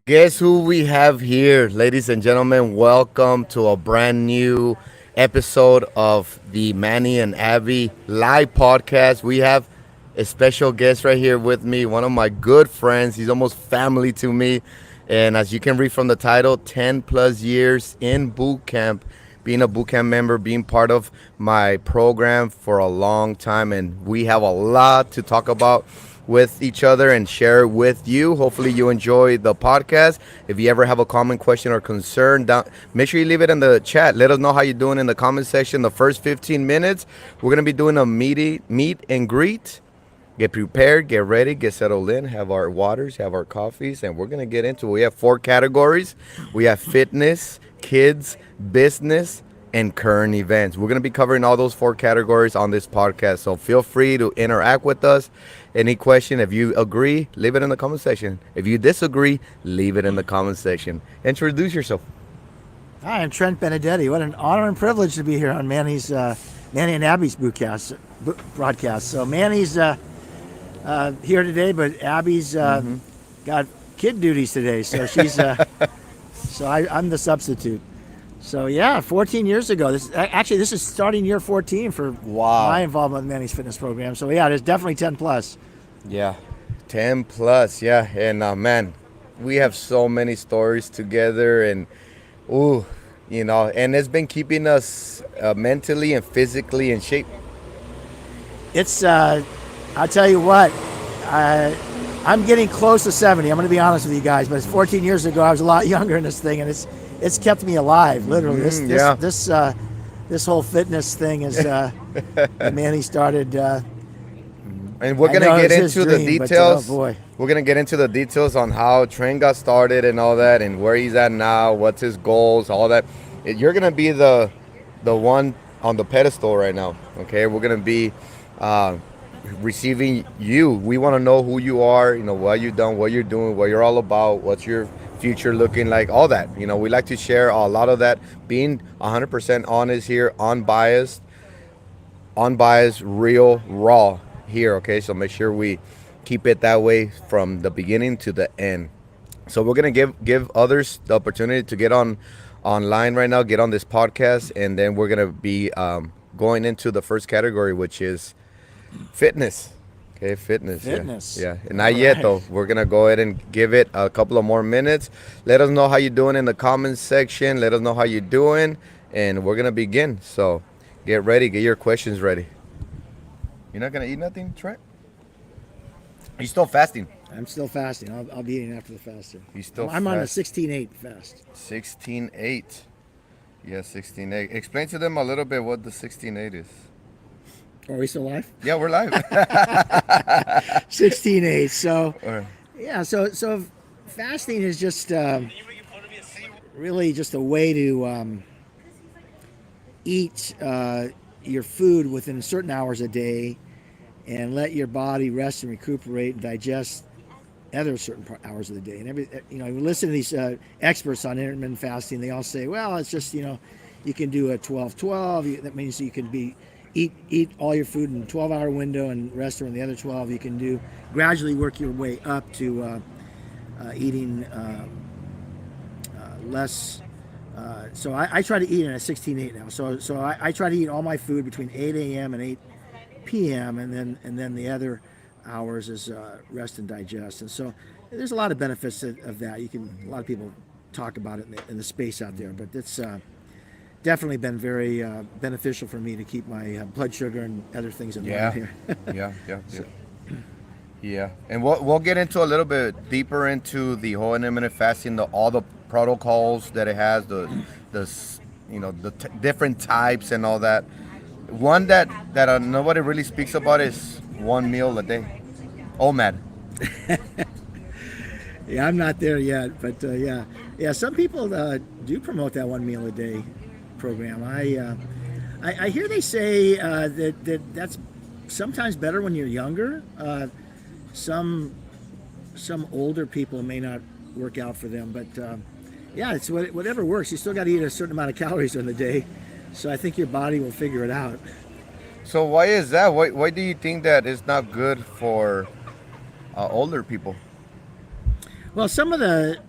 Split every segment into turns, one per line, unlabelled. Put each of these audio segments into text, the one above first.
Guess who we have here, ladies and gentlemen? Welcome to a brand new episode of the Manny and Abby live podcast. We have a special guest right here with me, one of my good friends. He's almost family to me. And as you can read from the title, 10 plus years in boot camp, being a boot camp member, being part of my program for a long time. And we have a lot to talk about with each other and share with you. Hopefully you enjoy the podcast. If you ever have a comment, question, or concern, make sure you leave it in the chat. Let us know how you're doing in the comment section. The first 15 minutes, we're going to be doing a meet and greet. Get prepared, get ready, get settled in, have our waters, have our coffees, and we're going to get into it. We have 4 categories. We have fitness, kids, business, and current events. We're going to be covering all those 4 categories on this podcast. So feel free to interact with us. Any question, if you agree, leave it in the comment section. If you disagree, leave it in the comment section. Introduce yourself.
Hi, I'm Trent Benedetti. What an honor and privilege to be here on Manny and Abby's broadcast. So Manny's here today, but Abby's got kid duties today, so she's I'm the substitute. So yeah, 14 years ago. This is starting year 14 for my involvement with Manny's fitness program. So yeah, there's definitely 10 plus.
Yeah, 10 plus. Yeah, and man, we have so many stories together, and and it's been keeping us mentally and physically in shape.
It's I'll tell you what, I'm getting close to 70. I'm going to be honest with you guys, but it's 14 years ago. I was a lot younger in this thing, and it's kept me alive, literally. This whole fitness thing is Manny started.
And we're gonna get into the details.
Oh boy.
We're gonna get into the details on how Trent got started and all that, and where he's at now, what's his goals, all that. You're gonna be the one on the pedestal right now. Okay, we're gonna be receiving you. We want to know who you are. What you've done, what you're doing, what you're all about, what's your future looking like, all that. We like to share a lot of that, being 100% honest here, unbiased, real, raw here. Okay, so make sure we keep it that way from the beginning to the end. So we're gonna give others the opportunity to get online right now, get on this podcast, and then we're gonna be going into the first category, which is fitness. Okay, fitness. Yeah. And not yet though. We're gonna go ahead and give it a couple of more minutes. Let us know how you're doing in the comments section. Let us know how you're doing, and we're gonna begin. So get ready, get your questions ready. You're not gonna eat nothing, Trent? You still fasting?
I'm still fasting. I'll be eating after the fasting.
I'm
on a 16-8 fast.
16-8. Yeah, 16-8. Explain to them a little bit what the 16-8 is.
Are we still live?
Yeah, we're live.
16-8. So, yeah. So fasting is just really just a way to eat your food within certain hours a day, and let your body rest and recuperate and digest other certain hours of the day. And you listen to these experts on intermittent fasting. They all say, well, it's just you can do a 12-12. That means you can eat all your food in a 12-hour window and rest during the other 12. You can gradually work your way up to eating less. So I try to eat in a 16-8 now. So I try to eat all my food between 8 a.m. and 8 p.m. and then the other hours is rest and digest. And so there's a lot of benefits of that. A lot of people talk about it in the space out there, but it's definitely been very beneficial for me to keep my blood sugar and other things in line here.
Yeah. And we'll get into a little bit deeper into the whole intermittent fasting, all the protocols that it has, the different types and all that. One that nobody really speaks about is one meal a day. OMAD.
Yeah, I'm not there yet, but yeah. Some people do promote that one meal a day program. I hear they say that's sometimes better when you're younger. Some older people may not work out for them, but it's whatever works. You still got to eat a certain amount of calories in the day, so I think your body will figure it out.
So why is that? Why do you think that it's not good for older people?
Well, some of the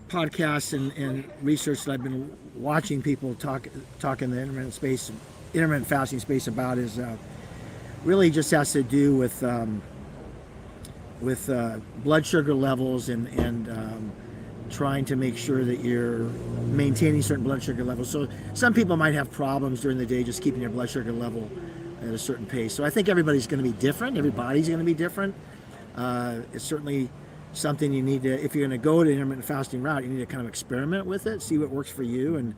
podcasts and research that I've been watching people talk in the intermittent fasting space about is really just has to do with blood sugar levels and trying to make sure that you're maintaining certain blood sugar levels. So some people might have problems during the day just keeping their blood sugar level at a certain pace. So I think everybody's going to be different. Everybody's going to be different. It's certainly something you need to, if you're going to go to intermittent fasting route, you need to kind of experiment with it, see what works for you, and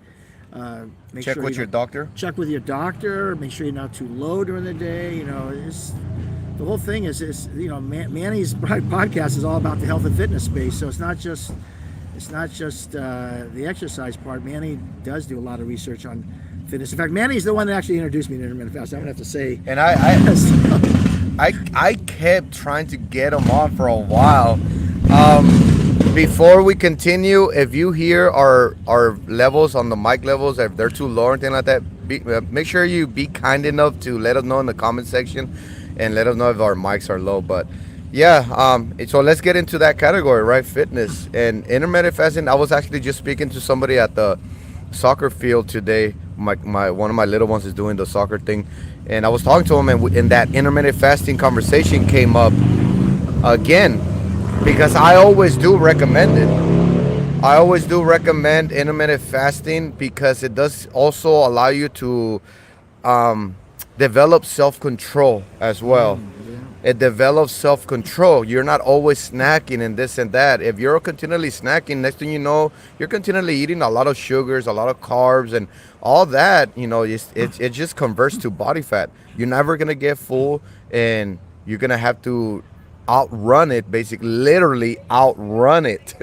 make
Check
sure
with your doctor.
Check with your doctor. Make sure you're not too low during the day. The whole thing is Manny's podcast is all about the health and fitness space. So it's not just the exercise part. Manny does do a lot of research on fitness. In fact, Manny's the one that actually introduced me to intermittent fasting. I'm gonna have to say.
And I kept trying to get him on for a while. Before we continue, if you hear our levels on the mic levels, if they're too low or anything like that, make sure you be kind enough to let us know in the comment section and let us know if our mics are low. But yeah, so let's get into that category, right? Fitness and intermittent fasting. I was actually just speaking to somebody at the soccer field today. My one of my little ones is doing the soccer thing, and I was talking to him, and that intermittent fasting conversation came up again, because I always do recommend it. I always do recommend intermittent fasting because it does also allow you to develop self-control as well. It develops self-control. You're not always snacking and this and that. If you're continually snacking, next thing you know, you're continually eating a lot of sugars, a lot of carbs, and all that, it just converts to body fat. You're never going to get full, and you're going to have to outrun it, basically, literally outrun it.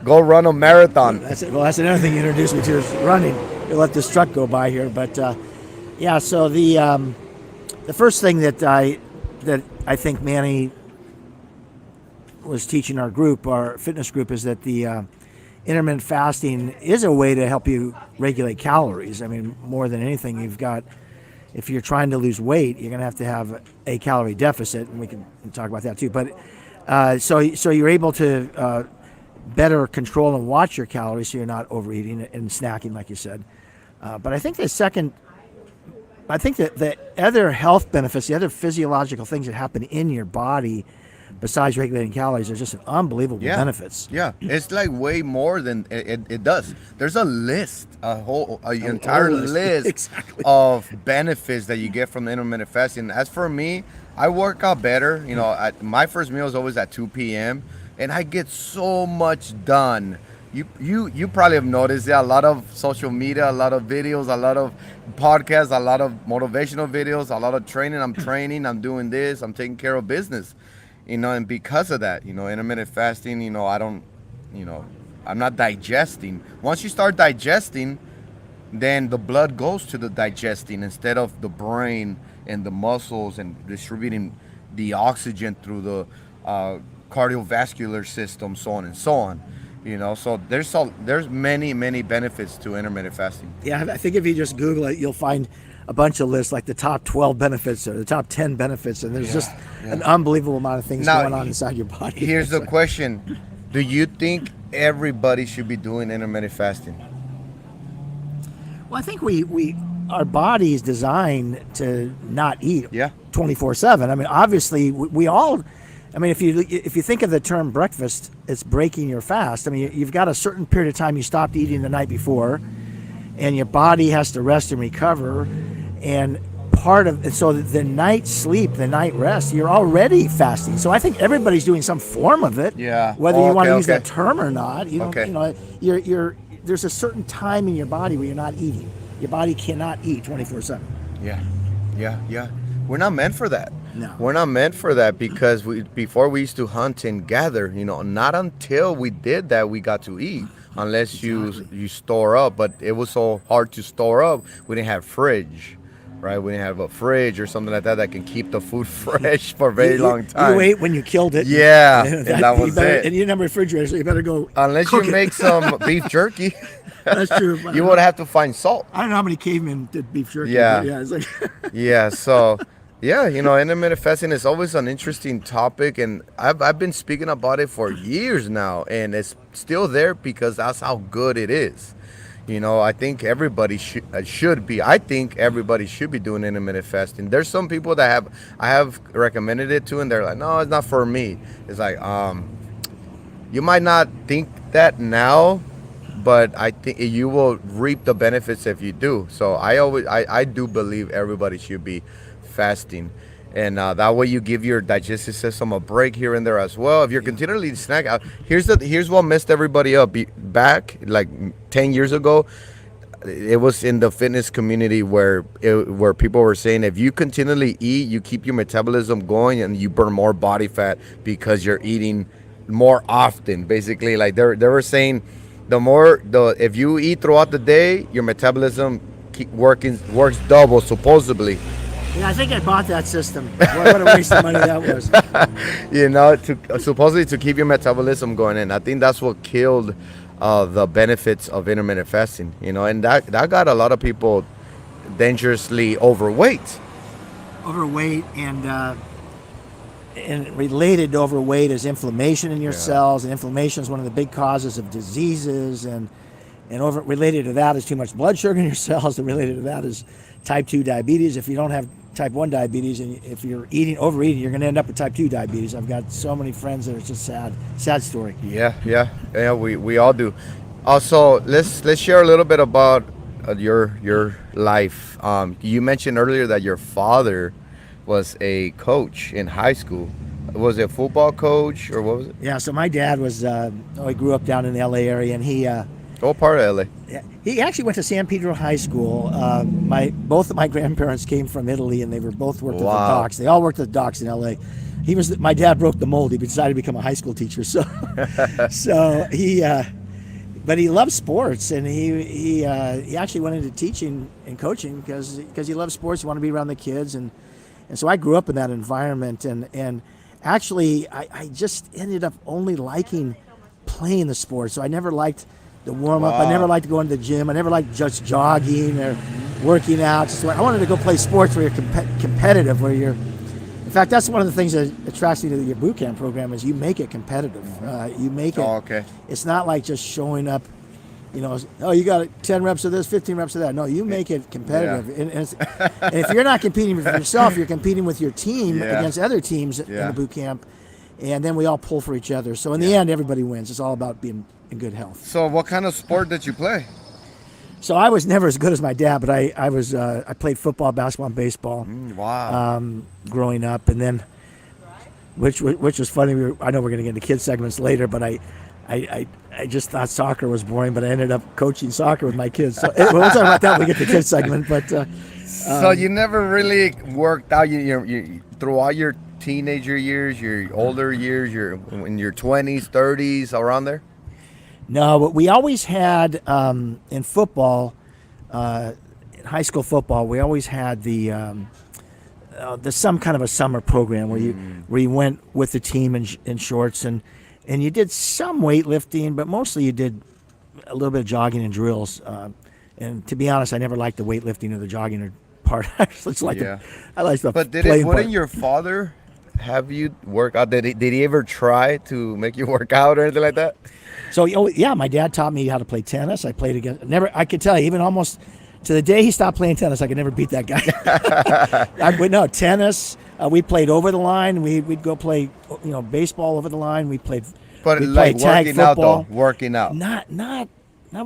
Go run a marathon.
That's it. Well, that's another thing you introduced me to is running. You'll let this truck go by here. But, so the first thing that I think Manny was teaching our fitness group, is that the intermittent fasting is a way to help you regulate calories. I mean, more than anything, if you're trying to lose weight, you're going to have a calorie deficit, and we can talk about that too. But so you're able to better control and watch your calories, so you're not overeating and snacking, like you said. But I think that the other health benefits, the other physiological things that happen in your body besides regulating calories, are just an unbelievable benefits.
Yeah, it's like way more than it does. There's a list, an entire list
exactly.
of benefits that you get from the intermittent fasting. As for me, I work out better. My first meal is always at 2 p.m. and I get so much done. You probably have noticed a lot of social media, a lot of videos, a lot of podcasts, a lot of motivational videos, a lot of training. I'm training, I'm doing this, I'm taking care of business, and because of that, intermittent fasting, I'm not digesting. Once you start digesting, then the blood goes to the digesting instead of the brain and the muscles and distributing the oxygen through the cardiovascular system, so on and so on. So there's many benefits to intermittent fasting.
Yeah, I think if you just Google it, you'll find a bunch of lists, like the top 12 benefits or the top 10 benefits, and there's just an unbelievable amount of things going on inside your body.
Here's the question: do you think everybody should be doing intermittent fasting?
Well, I think our body is designed to not eat 24/7. I mean, obviously we all. I mean, if you think of the term breakfast, it's breaking your fast. I mean, you've got a certain period of time you stopped eating the night before, and your body has to rest and recover. And so the night sleep, the night rest, you're already fasting. So I think everybody's doing some form of it.
Yeah.
Whether you want to use that term or not, there's a certain time in your body where you're not eating. Your body cannot eat 24/7.
Yeah. We're not meant for that.
No.
We're not meant for that, because before we used to hunt and gather. Not until we did that we got to eat, unless you store up. But it was so hard to store up. We didn't have fridge, right? We didn't have a fridge or something like that can keep the food fresh for a very long time.
You ate when you killed it.
Yeah, and that was it.
And you didn't have a refrigerator, so you better go.
Unless you make some beef jerky.
That's true.
You would have to find salt.
I don't know how many cavemen did beef jerky.
Yeah.
But it's like
Yeah. So Yeah, intermittent fasting is always an interesting topic, and I've been speaking about it for years now, and it's still there because that's how good it is. I think everybody should be. I think everybody should be doing intermittent fasting. There's some people that I have recommended it to, and they're like, no, it's not for me. It's like, you might not think that now, but I think you will reap the benefits if you do. So I do believe everybody should be fasting, and that way you give your digestive system a break here and there as well. If you're continually snack out, here's what messed everybody up. Back like 10 years ago, it was in the fitness community where people were saying if you continually eat, you keep your metabolism going and you burn more body fat because you're eating more often. Basically, like they were saying, if you eat throughout the day, your metabolism works double supposedly.
Yeah, I think I bought that system. What a waste of money that was.
Supposedly to keep your metabolism going in. I think that's what killed the benefits of intermittent fasting. And that got a lot of people dangerously overweight.
Overweight and related to overweight is inflammation in your cells, and inflammation is one of the big causes of diseases, and related to that is too much blood sugar in your cells, and related to that is type 2 diabetes. If you don't have type 1 diabetes, and if you're overeating, you're going to end up with type 2 diabetes. I've got so many friends that are just sad story.
Yeah, we all do. Also, let's share a little bit about your life. You mentioned earlier that your father was a coach in high school. Was it a football coach or what was it?
Yeah, so my dad was, he grew up down in the LA area, and he...
what part of LA?
He actually went to San Pedro High School. Both of my grandparents came from Italy, and they were both worked at the docks. They all worked at the docks in LA. My dad broke the mold. He decided to become a high school teacher. So but he loved sports, and he actually went into teaching and coaching because he loved sports. He wanted to be around the kids, and so I grew up in that environment, and actually I just ended up only liking playing the sport. So I never liked the warm up. I never liked to go into the gym. I never liked just jogging or working out. I wanted to go play sports where you're competitive, where you're. In fact, that's one of the things that attracts me to your boot camp program is you make it competitive. You make it.
Oh, okay.
It's not like just showing up. You got 10 reps of this, 15 reps of that. No, you make it competitive. Yeah. And if you're not competing with yourself, you're competing with your team against other teams in the boot camp, and then we all pull for each other. So in the end, everybody wins. It's all about being in good health.
So what kind of sport did you play?
So I was never as good as my dad, but I played football, basketball, and baseball. Growing up, and then which was funny. I know we're going to get into kids segments later, but I just thought soccer was boring, but I ended up coaching soccer with my kids. So we'll talk about that when we get to the kids segment. But
so you never really worked out. You throughout your teenager years, your older years, in your 20s, 30s, around there.
No, but we always had in football, in high school football, we always had the some kind of a summer program where you went with the team in shorts and you did some weightlifting, but mostly you did a little bit of jogging and drills. And to be honest, I never liked the weightlifting or the jogging part. I like the
But wouldn't your father have you work out? Did he ever try to make you work out or anything like that?
So my dad taught me how to play tennis. I played against I could tell you, even almost to the day he stopped playing tennis, I could never beat that guy. Tennis. We played over the line. We'd go play, baseball over the line. We played.
But
we'd
like
play tag
working
football.
out though, working out.
Not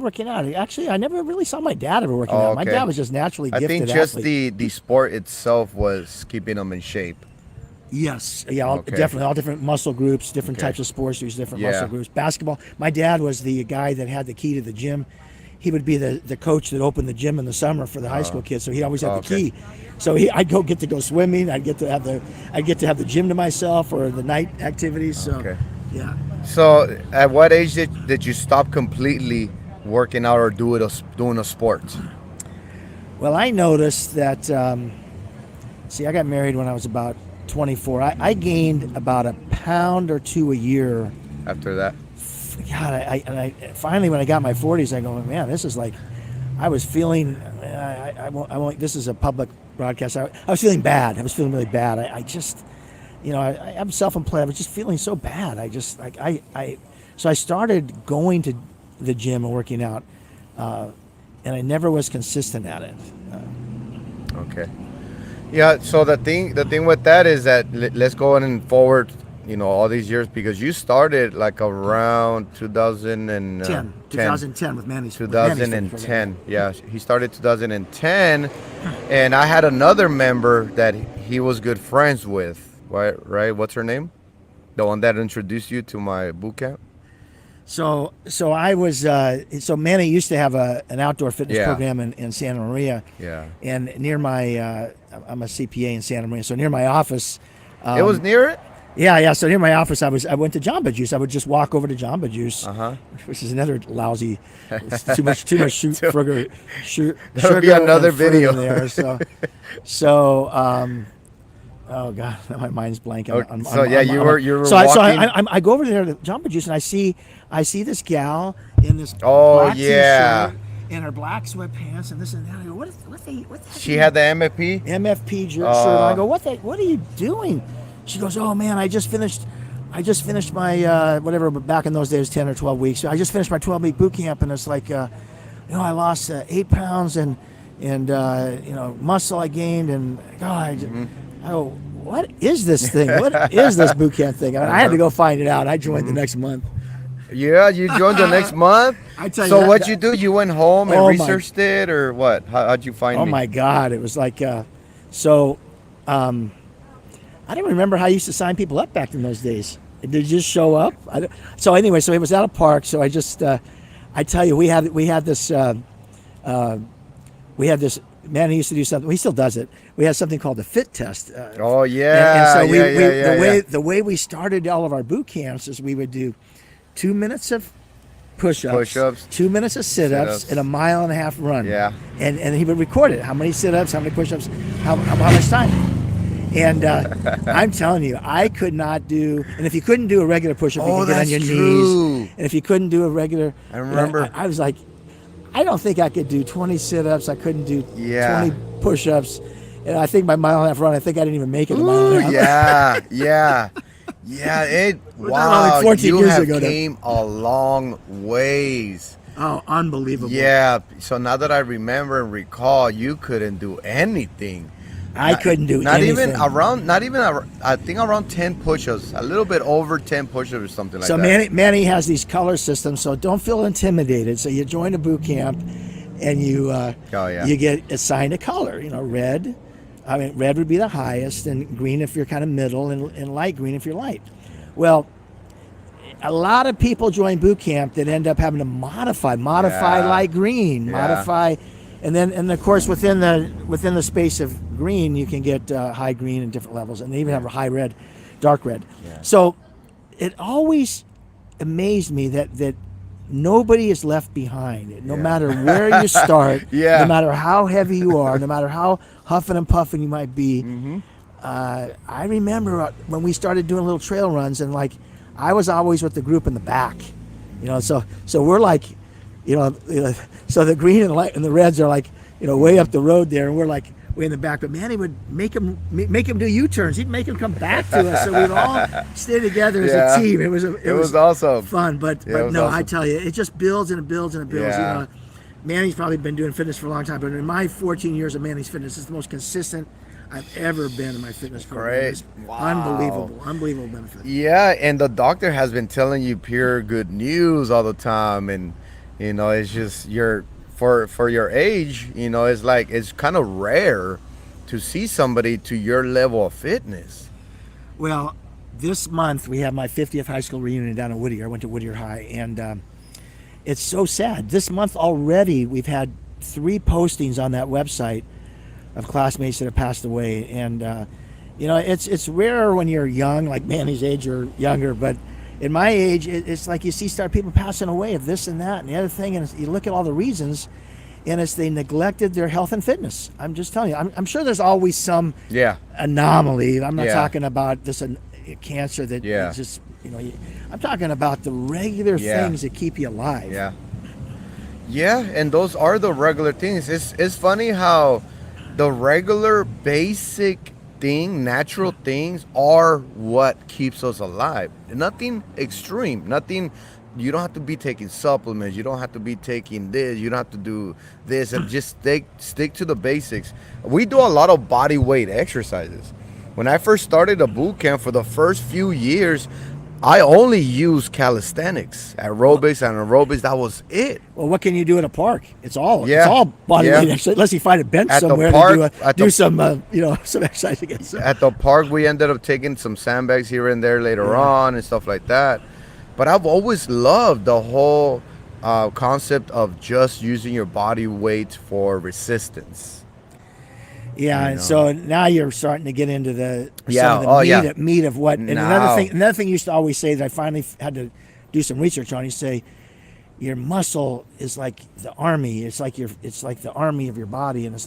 working out. Actually, I never really saw my dad ever working out. My dad was just naturally gifted.
I think just
athlete.
the sport itself was keeping him in shape.
Yes, definitely. All different muscle groups, different types of sports use different muscle groups. Basketball. My dad was the guy that had the key to the gym. He would be the coach that opened the gym in the summer for the high school kids. So he always had the key. So I'd get to go swimming. I'd get to have the gym to myself or the night activities. So
So at what age did you stop completely working out or doing a sport?
Well, I noticed that. I got married when I was about 24. I gained about a pound or two a year.
After that?
God, I finally, when I got my 40s, I go, man, this is like, I was feeling, I won't, this is a public broadcast. I was feeling bad. I was feeling really bad. I just, I'm self-employed. I was just feeling so bad. So I started going to the gym and working out, and I never was consistent at it.
Okay. Yeah. So the thing with that is that let's go on and forward, all these years, because you started like around 2010
with Manny's.
2010. Yeah, he started 2010, and I had another member that he was good friends with. Right? What's her name? The one that introduced you to my boot camp.
So I was so Manny used to have an outdoor fitness program in Santa Maria.
Yeah.
And near my I'm a CPA in Santa Maria, so near my office.
It was near it.
Yeah. So near my office, I went to Jamba Juice. I would just walk over to Jamba Juice, which is another lousy, too much sugar.
That'll be another video
there. Oh God, my mind's blanking.
Okay. You were
so
walking.
I go over there to Jamba Juice and I see this gal in this
black
t-shirt and her black sweatpants and this and that. I go, what
she had the MFP
shirt. I go, what are you doing? She goes, oh man, I just finished my whatever. But back in those days, 10 or 12 weeks. I just finished my 12-week boot camp, and it's like, I lost 8 pounds and muscle I gained, and God. Oh, what is this thing? What is this boot camp thing? I had to go find it out. I joined the next month.
Yeah, you joined the next month?
I tell you.
So what'd you do? You went home and researched it, or what? How'd you find me?
Oh my God. It was like, I don't remember how I used to sign people up back in those days. Did you just show up? So anyway, it was at a park. So I just, I tell you, we had this, man, he used to do something. He still does it. We had something called the fit test.
Oh yeah.
And so the way we started all of our boot camps is we would do 2 minutes of push-ups, 2 minutes of sit-ups, and a 1.5 mile run.
Yeah.
And he would record it. How many sit-ups? How many push-ups? How much time? And I'm telling you, I could not do. And if you couldn't do a regular push-up, you could get on your knees. And if you couldn't do a regular,
I remember.
I was like, I don't think I could do 20 sit-ups. I couldn't do 20 push-ups. And I think my 1.5 mile run, I think I didn't even make it.
Yeah. Wow.
Like 14
you
years
have
ago,
came a long ways.
Oh, unbelievable.
Yeah. So now that I remember and recall, you couldn't do anything.
I couldn't do anything.
I think around 10 push-ups, a little bit over 10 push-ups or something like that.
So Manny has these color systems, so don't feel intimidated. So you join a boot camp and you get assigned a color, red. I mean, red would be the highest, and green if you're kind of middle, and light green if you're light. Well, a lot of people join boot camp that end up having to modify light green, modify, and of course within the space of green you can get high green in different levels, and they even have a high red, dark red. Yeah. So it always amazed me that nobody is left behind. No matter where you start, no matter how heavy you are, no matter how huffing and puffing you might be. I remember when we started doing little trail runs, and like I was always with the group in the back, so we're like, so the green and the reds are like, way up the road there, and we're like way in the back. But Manny would make him do U-turns. He'd make him come back to us, so we'd all stay together as a team. It was
awesome,
fun. But no, awesome. I tell you, it just builds and it builds and it builds.
Yeah.
Manny's probably been doing fitness for a long time, but in my 14 years of Manny's Fitness, it's the most consistent I've ever been in my fitness program.
Great.
Wow. Unbelievable benefit.
Yeah, and the doctor has been telling you pure good news all the time, and it's just for your age, it's like it's kind of rare to see somebody to your level of fitness.
Well, this month we have my 50th high school reunion down in Whittier. I went to Whittier High, and it's so sad. This month already we've had 3 postings on that website of classmates that have passed away, and it's rare when you're young, like Manny's age or younger, but in my age, it's like you see people passing away of this and that and the other thing, and you look at all the reasons, and it's they neglected their health and fitness. I'm just telling you, I'm sure there's always some anomaly. I'm not talking about this cancer that is just, I'm talking about the regular things that keep you alive.
Yeah, and those are the regular things. It's funny how the regular basic thing, natural things are what keeps us alive. Nothing extreme. Nothing. You don't have to be taking supplements. You don't have to be taking this. You don't have to do this. And just stick to the basics. We do a lot of body weight exercises. When I first started a boot camp, for the first few years, I only used calisthenics, aerobics, and aerobics. That was it.
Well, what can you do at a park? It's all body weight exercise, unless you find a bench
At the
somewhere
park-
to do some some exercise against it.
At the park, we ended up taking some sandbags here and there later on and stuff like that. But I've always loved the whole concept of just using your body weight for resistance.
Yeah, and so now you're starting to get into the meat of what. And
Now.
another thing you used to always say that I finally had to do some research on. You say your muscle is like the army. It's like the army of your body, and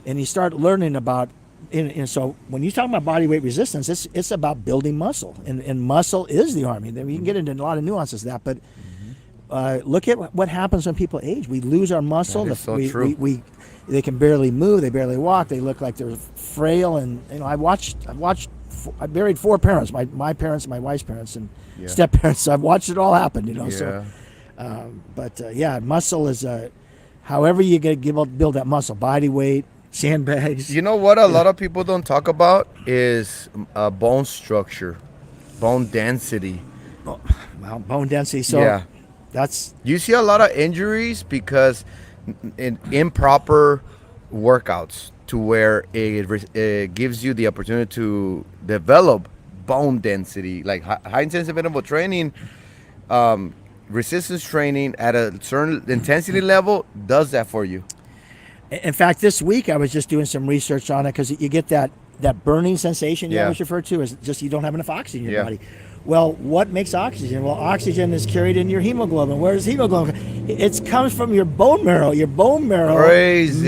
and you start learning about. And so when you talk about body weight resistance, it's about building muscle, and muscle is the army. You can get into a lot of nuances of that, but look at what happens when people age. We lose our muscle.
That is so true.
They can barely move. They barely walk. They look like they're frail. And I buried 4 parents: my parents, my wife's parents, and step parents. So I've watched it all happen. So, muscle is however you build that muscle, body weight, sandbags.
You know what a lot of people don't talk about is bone structure, bone density.
Well, bone density. So that's
you see a lot of injuries because in improper workouts, to where it gives you the opportunity to develop bone density, like high intensive interval training, resistance training at a certain intensity level does that for you.
In fact, this week I was just doing some research on it, because you get that burning sensation you always refer to as just you don't have enough oxygen in your body. Well, what makes oxygen? Well, oxygen is carried in your hemoglobin. Where does hemoglobin? It comes from your bone marrow. Your bone marrow is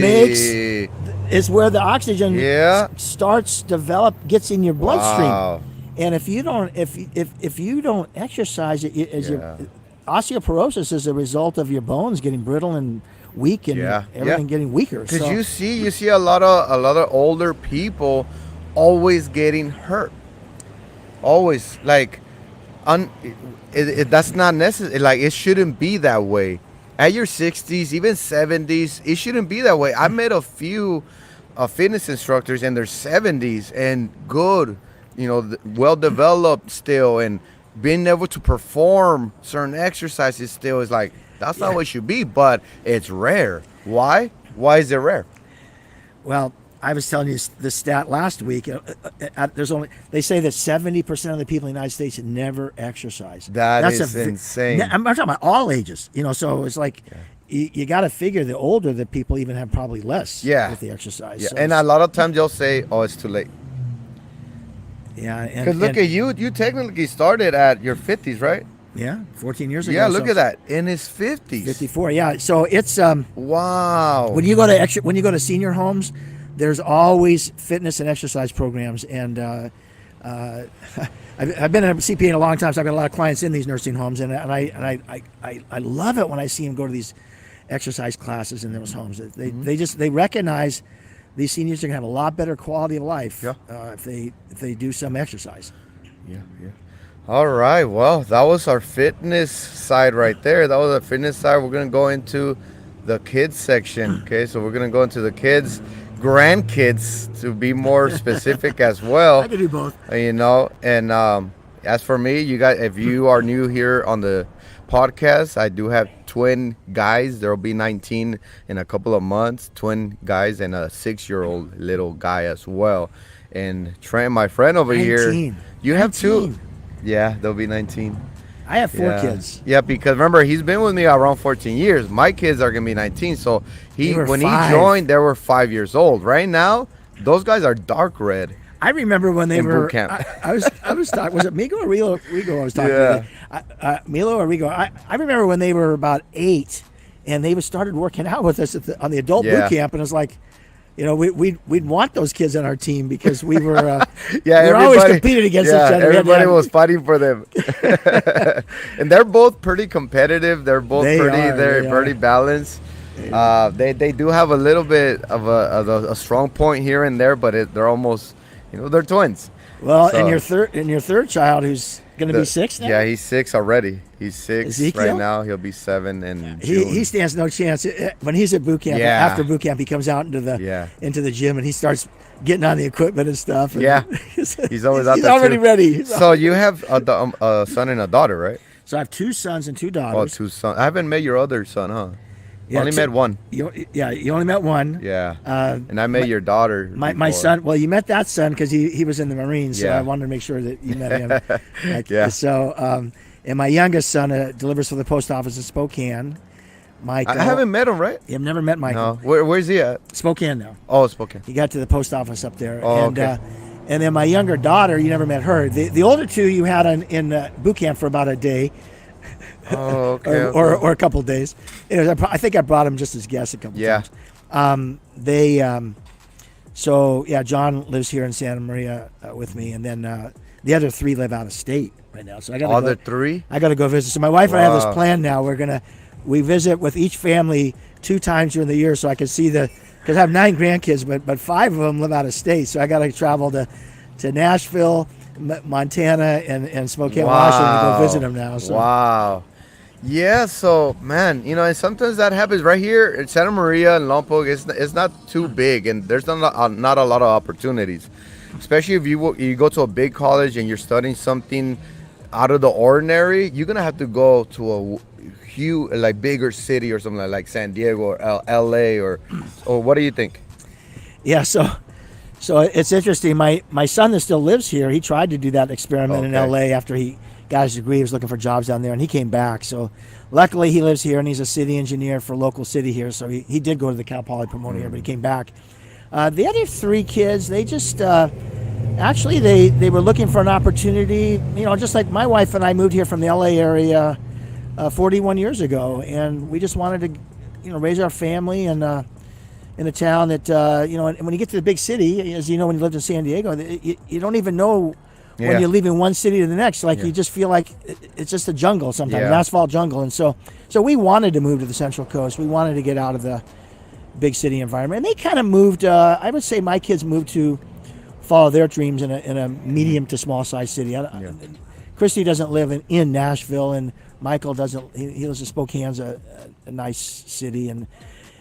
where the oxygen gets in your bloodstream.
Wow.
And if you don't exercise, your osteoporosis is a result of your bones getting brittle and weak and everything getting weaker.
Because you see a lot of older people always getting hurt. Always, like, that's not necessary. Like, it shouldn't be that way. At your 60s, even 70s, it shouldn't be that way. I met a few fitness instructors in their 70s and good, well developed still, and being able to perform certain exercises still is like, that's not what it should be, but it's rare. Why? Why is it rare?
Well, I was telling you the stat last week. They say that 70% of the people in the United States never exercise.
That's insane.
I'm talking about all ages. So it's like you got to figure the older the people even have probably less with the exercise.
Yeah.
So
and a lot of times they'll say, "Oh, it's too late."
Yeah.
Because look at you. You technically started at your 50s, right?
Yeah, 14 years ago.
Yeah, look at that. In his 50s.
54. Yeah. So it's
wow.
When you go to senior homes, there's always fitness and exercise programs, and I've been a CPA a long time, so I've got a lot of clients in these nursing homes, and I love it when I see them go to these exercise classes in those homes. They recognize these seniors are gonna have a lot better quality of life if they do some exercise.
Yeah. All right. Well, that was our fitness side right there. That was our fitness side. We're gonna go into the kids section. Okay, so we're gonna go into the kids. Grandkids, to be more specific as well.
I can do both.
And as for me, you guys, if you are new here on the podcast, I do have twin guys. There will be 19 in a couple of months. Twin guys and a 6-year-old little guy as well. And Trent, my friend over 19. Here, you have 2. Yeah, they'll be 19.
I have 4 kids.
Yeah, because remember, he's been with me around 14 years. My kids are going to be 19. So when he joined, they were 5 years old. Right now, those guys are dark red.
I remember when they were.
Boot camp.
I was talking. Was it Migo or Rigo? I was talking to Milo or Rigo. I remember when they were about 8, and they started working out with us on the adult boot camp, and it was like, we'd want those kids on our team because we were we were always competing against each other.
Everybody was fighting for them. And they're both pretty competitive. They're both pretty balanced. They do have a little bit of a strong point here and there, but they're almost, they're twins.
Well,
So,
and your third child, who's going to be 6 now?
Yeah, he's 6 already. He's 6
Ezekiel?
right now. He'll be 7 in June.
He stands no chance when he's at boot camp.
Yeah.
After boot camp, he comes out into the gym and he starts getting on the equipment and stuff. And
Yeah. He's always out
he's
there
already
too.
ready.
So you have a son and a daughter, right?
So I have 2 sons and 2
Oh,
daughters.
2 sons. I haven't met your other son, huh?
Yeah,
Only met one.
You only met one.
Yeah.
Uh,
And I met your daughter.
My
before.
son. Well, you met that son because he was in the Marines, so
Yeah.
I wanted to make sure that you met him.
Yeah.
So, and my youngest son delivers for the post office in Spokane. Michael.
I haven't met him, right?
You've never met Michael.
No. Where's he at?
Spokane now.
Oh, Spokane.
He got to the post office up there.
Oh,
and,
okay.
And then my younger daughter, you never met her. The older 2 you had in boot camp for about a day.
Oh, okay.
or a couple of days. Anyways, I think I brought him just as guests a couple
Yeah.
times. So yeah, John lives here in Santa Maria with me, and then the other 3 live out of state right now. So I got
Other 3?
I got to go visit. So my wife and I have
Wow.
this plan now. We visit with each family 2 times during the year, so I can see because I have 9 grandkids, but 5 of them live out of state. So I got to travel to Nashville, Montana, and Spokane, Washington to go visit them now. So.
Wow. Yeah, so man, and sometimes that happens right here in Santa Maria and Lompoc. It's not too big, and there's not a lot of opportunities, especially if you go to a big college and you're studying something out of the ordinary. You're gonna have to go to a huge, like bigger city or something like San Diego or LA or what do you think?
Yeah, so it's interesting. My son that still lives here, he tried to do that experiment in LA after he got his degree. He was looking for jobs down there, and he came back. So luckily he lives here, and he's a city engineer for local city here. So he did go to the Cal Poly promoter here, but he came back. The other 3 kids, they just actually they were looking for an opportunity. Just like my wife and I moved here from the LA area 41 years ago, and we just wanted to raise our family and in a town that and when you get to the big city, as you know, when you lived in San Diego, you don't even know when you're leaving one city to the next. Like you just feel like it's just a jungle sometimes, an asphalt jungle. And so we wanted to move to the Central Coast. We wanted to get out of the big city environment, and they kind of moved. I would say my kids moved to follow their dreams in a medium to small size city. Christy doesn't live in Nashville, and Michael doesn't. He lives in Spokane's a nice city, and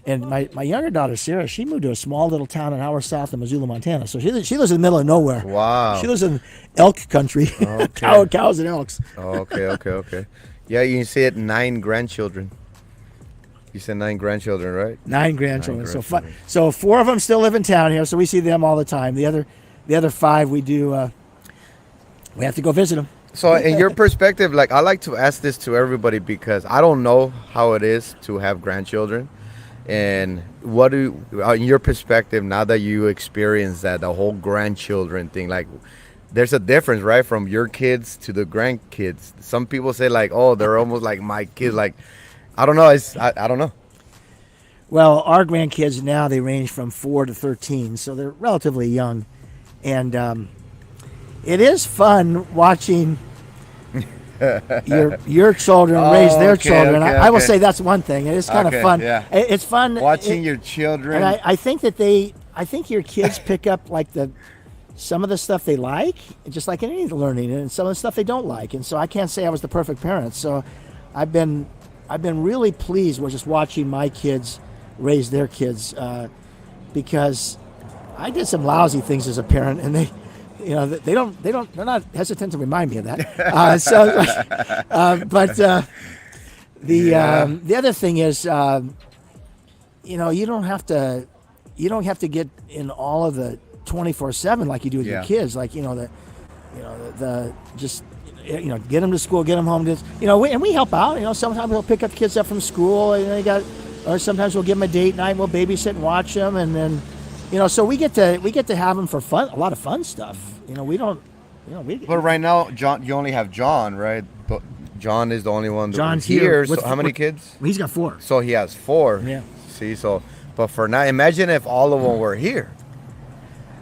my younger daughter, Sarah, she moved to a small little town an hour south of Missoula, Montana. So she lives in the middle of nowhere.
Wow.
She lives in elk country.
Okay.
Cows and elks.
Oh, okay. Yeah, you said 9 grandchildren. You said 9 grandchildren, right?
9 grandchildren.
9 grandchildren.
So 4 of them still live in town here, so we see them all the time. The other 5 we do. We have to go visit them.
So in your perspective, like I like to ask this to everybody because I don't know how it is to have grandchildren. And what in your perspective, now that you experience that, the whole grandchildren thing, like there's a difference, right? From your kids to the grandkids. Some people say like, oh, they're almost like my kids. Like, I don't know. I don't know.
Well, our grandkids now, they range from 4 to 13, so they're relatively young. And it is fun watching your children raise their children. I will say that's one thing. It is kind of fun.
Yeah.
It's fun
Watching your children.
And I think that your kids pick up like some of the stuff they like, just like in any learning, and some of the stuff they don't like. And so I can't say I was the perfect parent. So I've been really pleased with just watching my kids raise their kids because I did some lousy things as a parent, and they're not hesitant to remind me of that. The other thing is, you don't have to get in all of the 24/7 like you do with your kids. Like just get them to school, get them home. And we help out. Sometimes we'll pick up kids up from school. Or sometimes we'll give them a date night. We'll babysit and watch them, and then. So we get to have them for fun, a lot of fun stuff. We don't.
But right now, John, you only have John, right? But John is the only one.
John's
here.
here.
So how many kids?
He's got 4.
So he has 4.
Yeah.
See, but for now, imagine if all of them were here.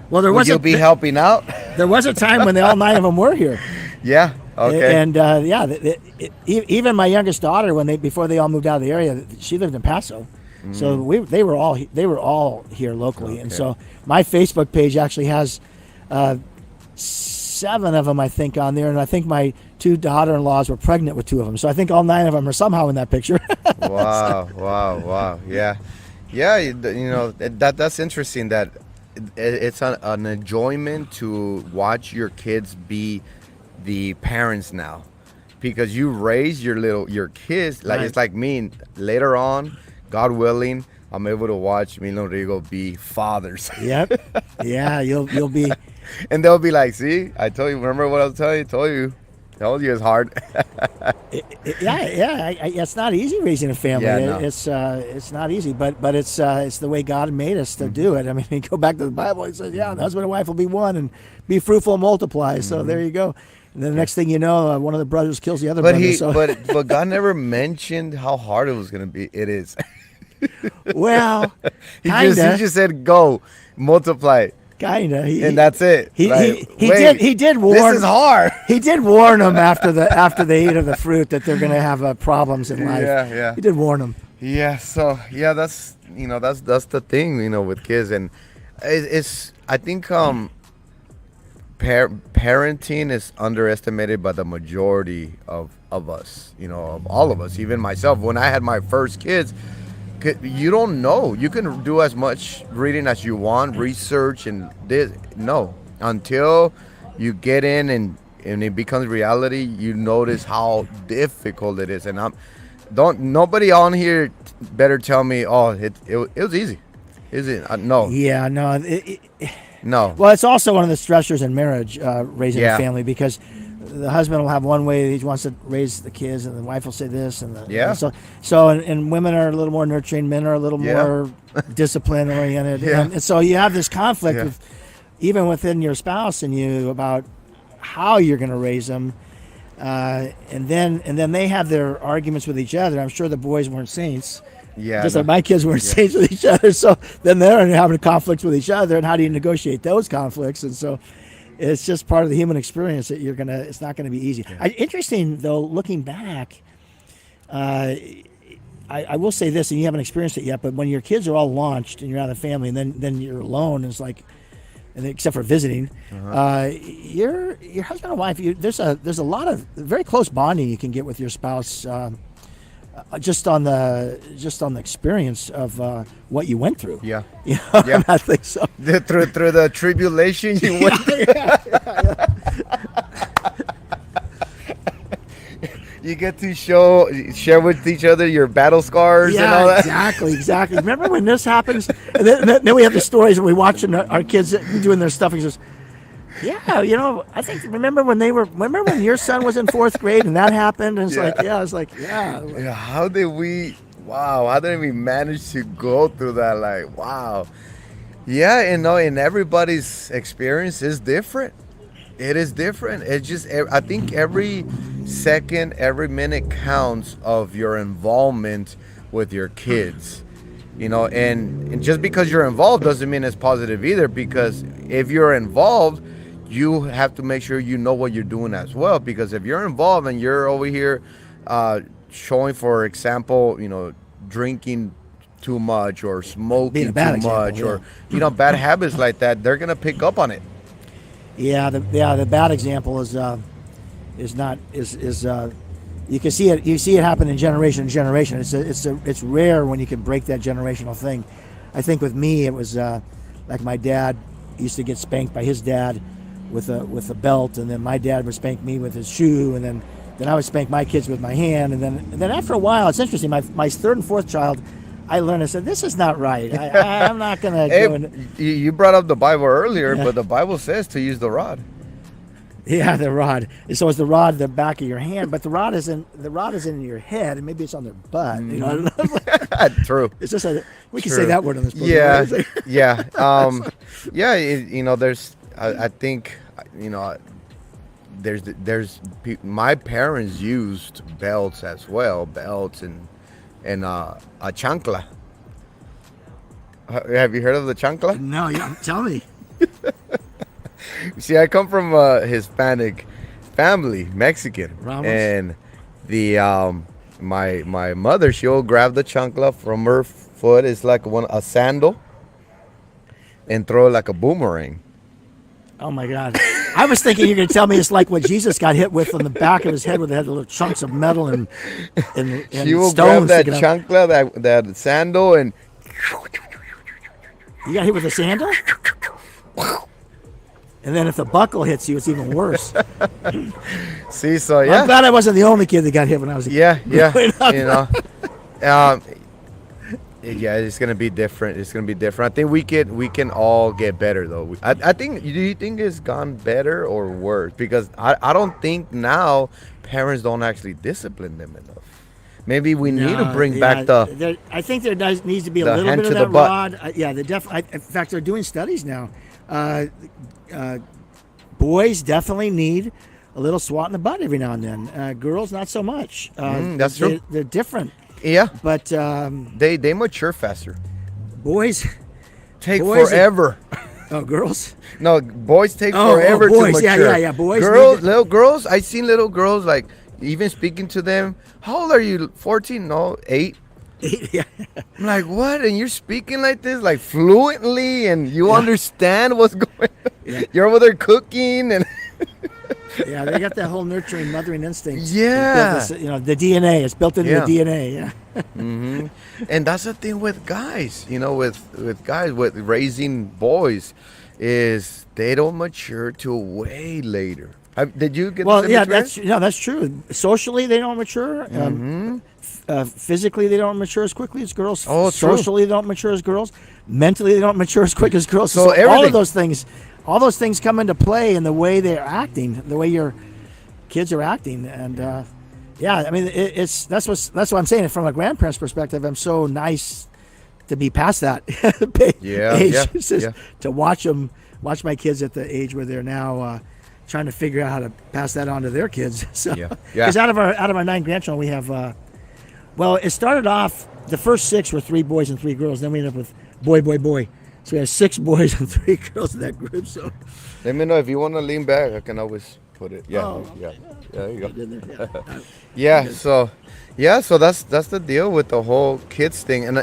Well,
Would you be helping out?
There was a time when all 9 of them were here.
Yeah. Okay.
And even my youngest daughter, before they all moved out of the area, she lived in Paso. So they were all here locally, and
Okay.
so my Facebook page actually has 7 of them, I think, on there, and I think my 2 daughter-in-laws were pregnant with 2 of them. So I think all 9 of them are somehow in that picture.
Wow. Yeah. That's interesting that it's an enjoyment to watch your kids be the parents now, because you raise your kids like
Right.
it's like me. Later on, God willing, I'm able to watch me and Rodrigo be fathers.
Yep. Yeah, you'll be.
And they'll be like, see, I told you, remember what I was telling you? Told you it's hard.
It's not easy raising a family.
Yeah, no.
It's not easy, but it's the way God made us to do it. I mean, you go back to the Bible. It says, "Yeah, the husband and wife will be one, and be fruitful and multiply." So there you go. And then the next thing you know, one of the brothers kills the other brother.
But God never mentioned how hard it was gonna be. It is.
Well,
he
kinda.
just said go multiply,
Kinda.
and that's it.
He
Wait,
did warn.
This is hard.
He did warn them after they ate of the fruit that they're going to have problems in life.
Yeah.
He did warn them.
Yeah. So yeah, that's that's the thing with kids, and it's I think parenting is underestimated by the majority of us. Of all of us, even myself. When I had my first kids, you don't know. You can do as much reading as you want, research, and until you get in and it becomes reality, you notice how difficult it is. And nobody on here better tell me, oh, it was easy. Is it? No.
Yeah, no.
No.
Well, it's also one of the stressors in marriage, raising
Yeah.
a family, because the husband will have one way he wants to raise the kids, and the wife will say this, and
Yeah.
and women are a little more nurturing, men are a little more discipline oriented,
Yeah.
and so you have this conflict
Yeah.
even within your spouse and you about how you're going to raise them, and then they have their arguments with each other. I'm sure the boys weren't saints.
Yeah.
Just like my kids weren't saints with each other, so then they're having conflicts with each other, and how do you negotiate those conflicts? And so it's just part of the human experience that it's not gonna be easy.
Yeah.
Interesting though, looking back, I will say this, and you haven't experienced it yet, but when your kids are all launched and you're out of the family, and then you're alone, it's like, and except for visiting, your husband and wife, there's a lot of very close bonding you can get with your spouse. Just on the experience of what you went through.
Yeah.
Yeah. I think so.
Through the tribulation you went through. You get to share with each other your battle scars and all that.
Exactly. Remember when this happens? And then we have the stories and we watching our kids doing their stuff. And he says, "Yeah, I think remember when your son was in 4th grade and that happened?" And it's
How did we manage to go through that? Like, wow. Yeah, and everybody's experience is different. It is different. It's just, I think every second, every minute counts of your involvement with your kids. And just because you're involved doesn't mean it's positive either, because if you're involved, you have to make sure you know what you're doing as well, because if you're involved and you're over here showing, for example, drinking too much or smoking too much, or bad habits like that, they're gonna pick up on it.
The bad example is you can see it happen in generation to generation. It's rare when you can break that generational thing. I think with me it was like my dad used to get spanked by his dad with a belt, and then my dad would spank me with his shoe, and then I would spank my kids with my hand, and then after a while, it's interesting. My 3rd and 4th child, I learned. I said, "This is not right. I'm not gonna."
You brought up the Bible earlier, but the Bible says to use the rod.
Yeah, the rod. So it's the rod the back of your hand, but the rod is in your head, and maybe it's on their butt. I don't know.
True.
It's just we can say that word on this program.
There's. I think there's my parents used belts as well, and a chancla. Have you heard of the chancla?
No, tell me.
See, I come from a Hispanic family, Mexican,
Ramos.
And the my mother, she'll grab the chancla from her foot is like a sandal, and throw it like a boomerang.
Oh my God! I was thinking you're going to tell me it's like what Jesus got hit with on the back of his head, where they had the little chunks of metal and
She will grab
stones.
that chancla, that sandal, and
You got hit with a sandal? And then if the buckle hits you, it's even worse.
see. So yeah,
I'm glad I wasn't the only kid that got hit when I was a kid.
yeah. You know, yeah, it's gonna be different. It's gonna be different. I think we can all get better though. I think. Do you think it's gone better or worse? Because I don't think now parents don't actually discipline them enough. Maybe we need to bring back the.
I think there needs to be a
the
little
hand
bit of
to the
that
butt.
rod. In fact, they're doing studies now. Boys definitely need a little swat in the butt every now and then. Girls, not so much.
That's true.
They're different.
Yeah,
But
they mature faster.
boys
Take
Boys-
forever.
Oh, girls?
No, boys take
Oh,
forever
boys.
to
Yeah,
mature.
yeah. Boys
Girls,
need to-
little girls. I seen little girls like even speaking to them. How old are you? 14? No, 8.
Yeah.
I'm like, what? And you're speaking like this, like fluently, and you understand what's going on.
Yeah.
You're over there cooking, and
Yeah, they got that whole nurturing, mothering instinct.
Yeah.
It's built this, the DNA. It's built into
Yeah.
the DNA. Yeah.
and that's the thing with guys, with guys, with raising boys, is they don't mature till way later. Did you get
Well,
the
yeah,
experience?
that's true. Socially, they don't mature. Physically, they don't mature as quickly as girls.
Oh, true.
Socially, they don't mature as girls. Mentally, they don't mature as quick as girls.
So
all
everything-
of those things come into play in the way they're acting, the way your kids are acting, and yeah, I mean, that's what I'm saying. From a grandparent's perspective, I'm so nice to be past that
Yeah,
age.
yeah,
It's just
yeah.
to watch my kids at the age where they're now trying to figure out how to pass that on to their kids. So,
Yeah.
because out of our 9 grandchildren, we have well, it started off, the first 6 were 3 boys and 3 girls. Then we ended up with boy. So we have 6 boys and 3 girls in that group. So
Let me know if you want to lean back. I can always put it. Yeah,
Oh.
yeah. There you go.
yeah.
So that's the deal with the whole kids thing, and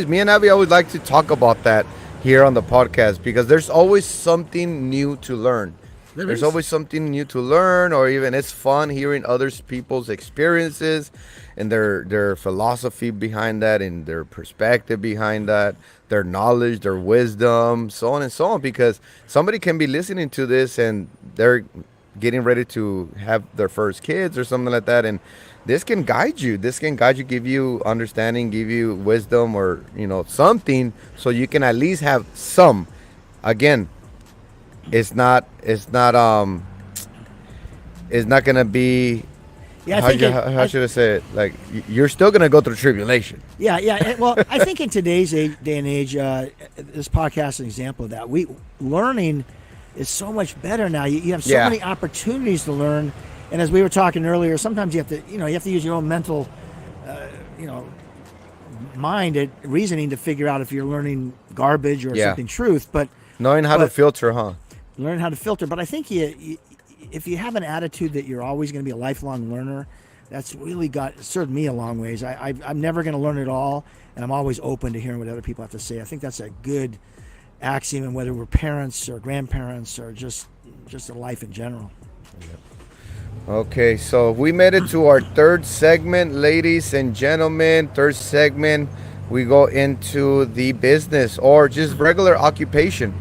me and Abby always like to talk about that here on the podcast because there's always something new to learn. There's always something new to learn, or even it's fun hearing other people's experiences and their philosophy behind that and their perspective behind that, their knowledge, their wisdom, so on and so on. Because somebody can be listening to this and they're getting ready to have their first kids or something like that, and this can guide you. Give you understanding, give you wisdom, or something, so you can at least have some. Again, it's not gonna be.
Yeah,
how should I say it? Like, you're still gonna go through tribulation.
Yeah. Well, I think in today's day and age, this podcast is an example of that. Learning is so much better now. You have so many opportunities to learn, and as we were talking earlier, sometimes you have to use your own mental, mind and reasoning to figure out if you're learning garbage or something truth. But
knowing how to filter, huh?
Learn how to filter. But I think if you have an attitude that you're always going to be a lifelong learner, that's really served me a long ways. I'm never going to learn it all, and I'm always open to hearing what other people have to say. I think that's a good axiom, and whether we're parents or grandparents or just in life in general.
Okay, so we made it to our third segment, ladies and gentlemen. Third segment, we go into the business or just regular occupation.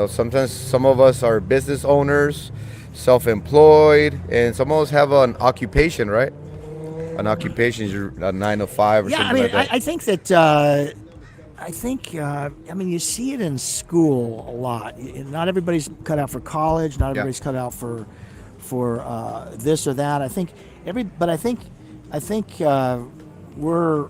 Sometimes some of us are business owners, self-employed, and some of us have an occupation, right? An occupation is a 9 to 5 or something like that.
I think that you see it in school a lot. Not everybody's cut out for college. Not everybody's cut out for this or that. I think we're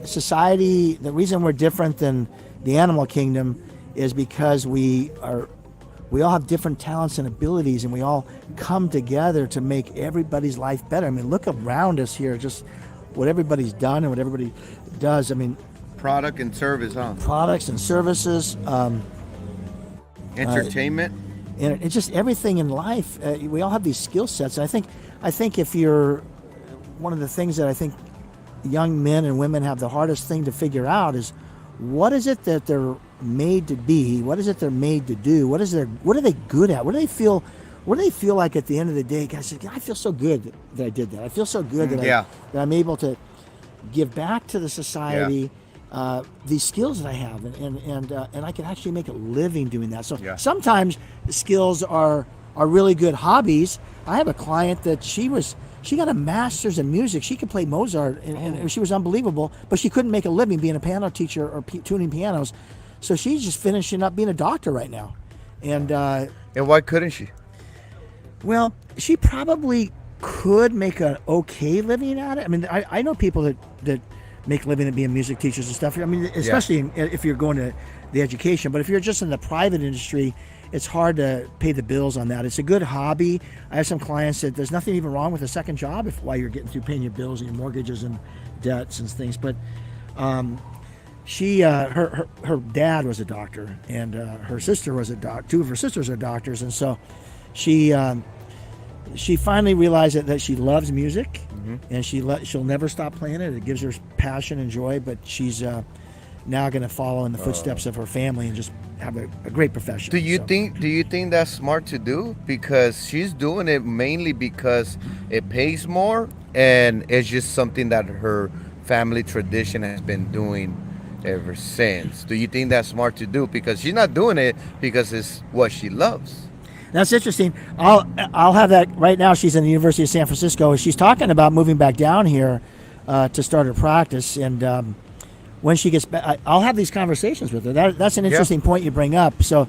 society. The reason we're different than the animal kingdom is because we all have different talents and abilities, and we all come together to make everybody's life better. I mean, look around us here, just what everybody's done and what everybody does. I mean,
product and service, huh?
Products and services,
entertainment,
and it's just everything in life. We all have these skill sets, and I think if you're one of the things that I think young men and women have the hardest thing to figure out is what is it that they're made to be? What is it they're made to do? What are they good at? What do they feel? What do they feel like at the end of the day? Guys, I feel so good that I did that. I feel so good that I'm able to give back to the society these skills that I have, and I can actually make a living doing that. So sometimes the skills are really good hobbies. I have a client that she got a master's in music. She could play Mozart, and she was unbelievable, but she couldn't make a living being a piano teacher or tuning pianos. So she's just finishing up being a doctor right now. And
why couldn't she?
Well, she probably could make an okay living at it. I mean, I know people that make a living at being music teachers and stuff. I mean, especially if you're going to the education. But if you're just in the private industry, it's hard to pay the bills on that. It's a good hobby. I have some clients that there's nothing even wrong with a second job while you're getting through paying your bills and your mortgages and debts and things. But she, her dad was a doctor, and her sister was a doctor. Two of her sisters are doctors, and so she finally realized that she loves music, and she'll never stop playing it. It gives her passion and joy. But she's now going to follow in the footsteps of her family and just have a great profession.
Do you think that's smart to do? Because she's doing it mainly because it pays more, and it's just something that her family tradition has been doing ever since. Do you think that's smart to do? Because she's not doing it because it's what she loves.
That's interesting. I'll have that right now. She's in the University of San Francisco. She's talking about moving back down here to start her practice, and when she gets back, I'll have these conversations with her. That's an interesting point you bring up. So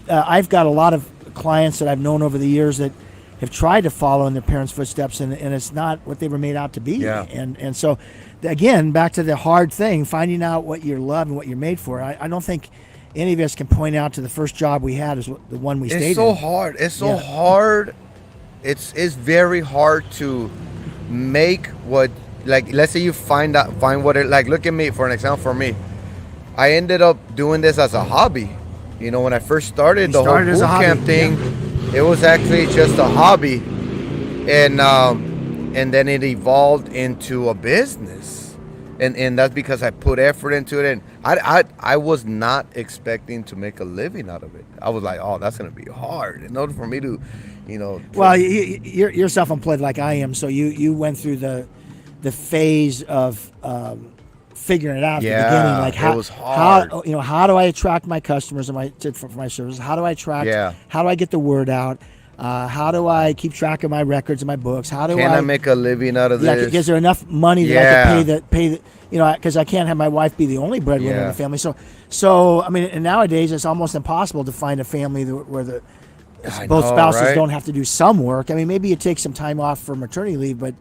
I've got a lot of clients that I've known over the years that have tried to follow in their parents' footsteps, and it's not what they were made out to be.
Yeah.
And so, again, back to the hard thing, finding out what you love and what you're made for. I don't think any of us can point out to the first job we had as the one we stayed in.
It's so hard. It's so hard. It's very hard to make what, like, let's say you find what it, like, look at me, for an example, for me. I ended up doing this as a hobby. You know, when I first started the whole boot camp thing, it was actually just a hobby. And then it evolved into a business. And that's because I put effort into it, and I was not expecting to make a living out of it. I was like, oh, that's gonna be hard in order for me to, you know.
Well, you're self-employed like I am, so you went through the phase of figuring it out at the beginning. Like
it was hard.
How do I attract my customers for my services? How do I attract? How do I get the word out? How do I keep track of my records and my books? Can
I make a living out of this?
Is there enough money that I can pay the because I can't have my wife be the only breadwinner in the family. So I mean, and nowadays it's almost impossible to find a family where both spouses don't have to do some work. I mean, maybe you take some time off for maternity leave, but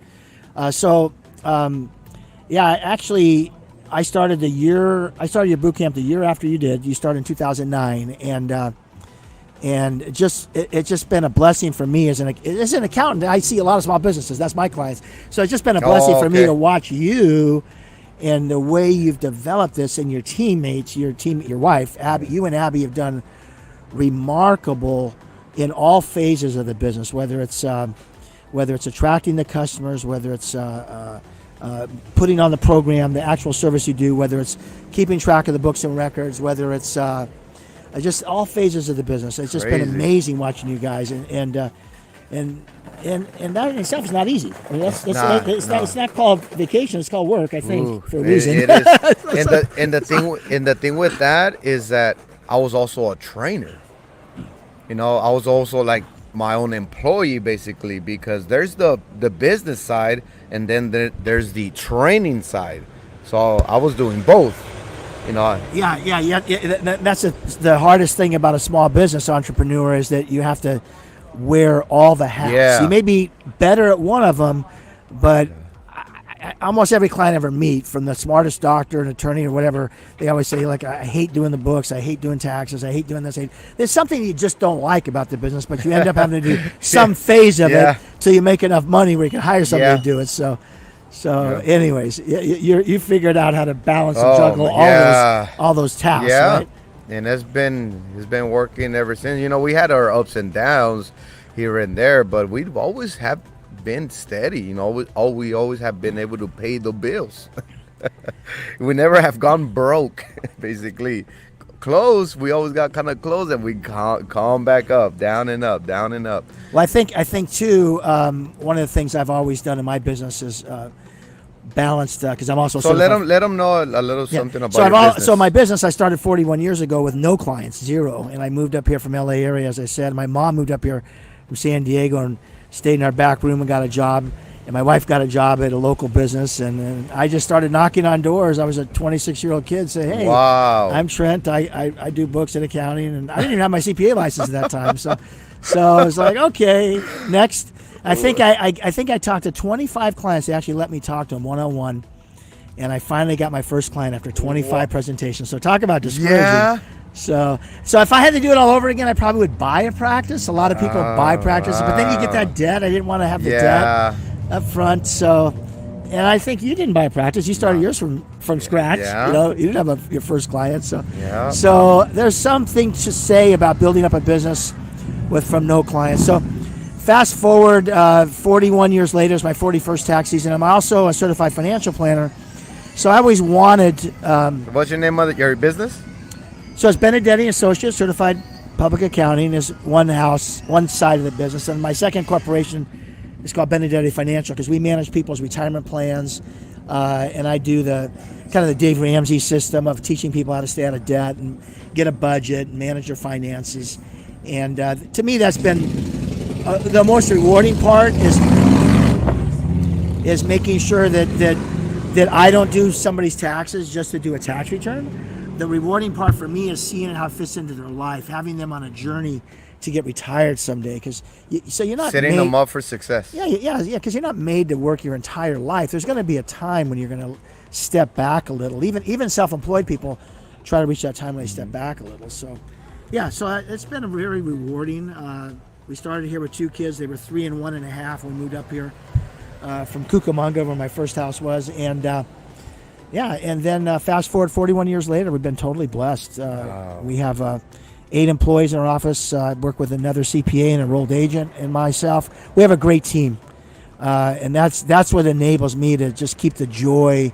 actually, I started your boot camp the year after you did. You started in 2009, and it's just been a blessing for me as an accountant. I see a lot of small businesses. That's my clients. So it's just been a blessing for me to watch you and the way you've developed this, and your teammates, your wife, Abby. You and Abby have done remarkable in all phases of the business. Whether it's attracting the customers, whether it's putting on the program, the actual service you do, whether it's keeping track of the books and records, whether it's just all phases of the business. It's just been amazing watching you guys, and that in itself is not easy. I mean, it's not called vacation; it's called work. I think for a reason.
It is. and the thing with that is that I was also a trainer. You know, I was also like my own employee, basically, because there's the business side, and then there's the training side. So I was doing both. You know. Yeah.
That's the hardest thing about a small business entrepreneur, is that you have to wear all the hats.
Yeah.
You may be better at one of them, but almost every client I ever meet, from the smartest doctor and attorney or whatever, they always say, like, I hate doing the books, I hate doing taxes, I hate doing this. There's something you just don't like about the business, but you end up having to do some phase of it till you make enough money where you can hire somebody to do it. So anyways, you figured out how to balance and juggle all those tasks, right?
And it's been working ever since. You know, we had our ups and downs here and there, but we've always had been steady. You know, we always have been able to pay the bills. We never have gone broke, basically. Close, we always got kind of close, and we calm back up, down and up, down and up.
Well, I think too. One of the things I've always done in my business is balanced, because I'm also
so let them know a little something about your business.
So my business I started 41 years ago with no clients, zero, and I moved up here from LA area, as I said. My mom moved up here from San Diego and stayed in our back room and got a job, and my wife got a job at a local business, and I just started knocking on doors. I was a 26-year-old kid, say, hey,
wow,
I'm Trent, I do books and accounting, and I didn't even have my CPA license at that time, so I was like, okay, next. I think I talked to 25 clients. They actually let me talk to them one-on-one, and I finally got my first client after 25 presentations. So talk about discouraging.
Yeah.
So if I had to do it all over again, I probably would buy a practice. A lot of people buy practices, but then you get that debt. I didn't want to have the debt up front. So, and I think you didn't buy a practice. You started yours from scratch.
Yeah.
You know, you didn't have your first client. So there's something to say about building up a business from no clients. So fast forward 41 years later is my 41st tax season. I'm also a certified financial planner. So I always wanted.
What's your name of your business?
So it's Benedetti Associates, certified public accounting is one side of the business. And my second corporation is called Benedetti Financial, because we manage people's retirement plans. And I do the kind of the �W𝐈𝐍 system of teaching people how to stay out of debt and get a budget and manage their finances. And to me, that's been the most rewarding part is making sure that I don't do somebody's taxes just to do a tax return. The rewarding part for me is seeing how it fits into their life, having them on a journey to get retired someday. So you're not
setting them up for success.
Yeah. Because you're not made to work your entire life. There's going to be a time when you're going to step back a little. Even self-employed people try to reach that time when they step back a little. So, yeah. So it's been very rewarding. We started here with 2 kids. They were 3 and 1.5 when we moved up here from Cucamonga, where my first house was, and then fast forward 41 years later, we've been totally blessed. Wow. We have 8 employees in our office. I work with another CPA and enrolled agent and myself. We have a great team, and that's what enables me to just keep the joy,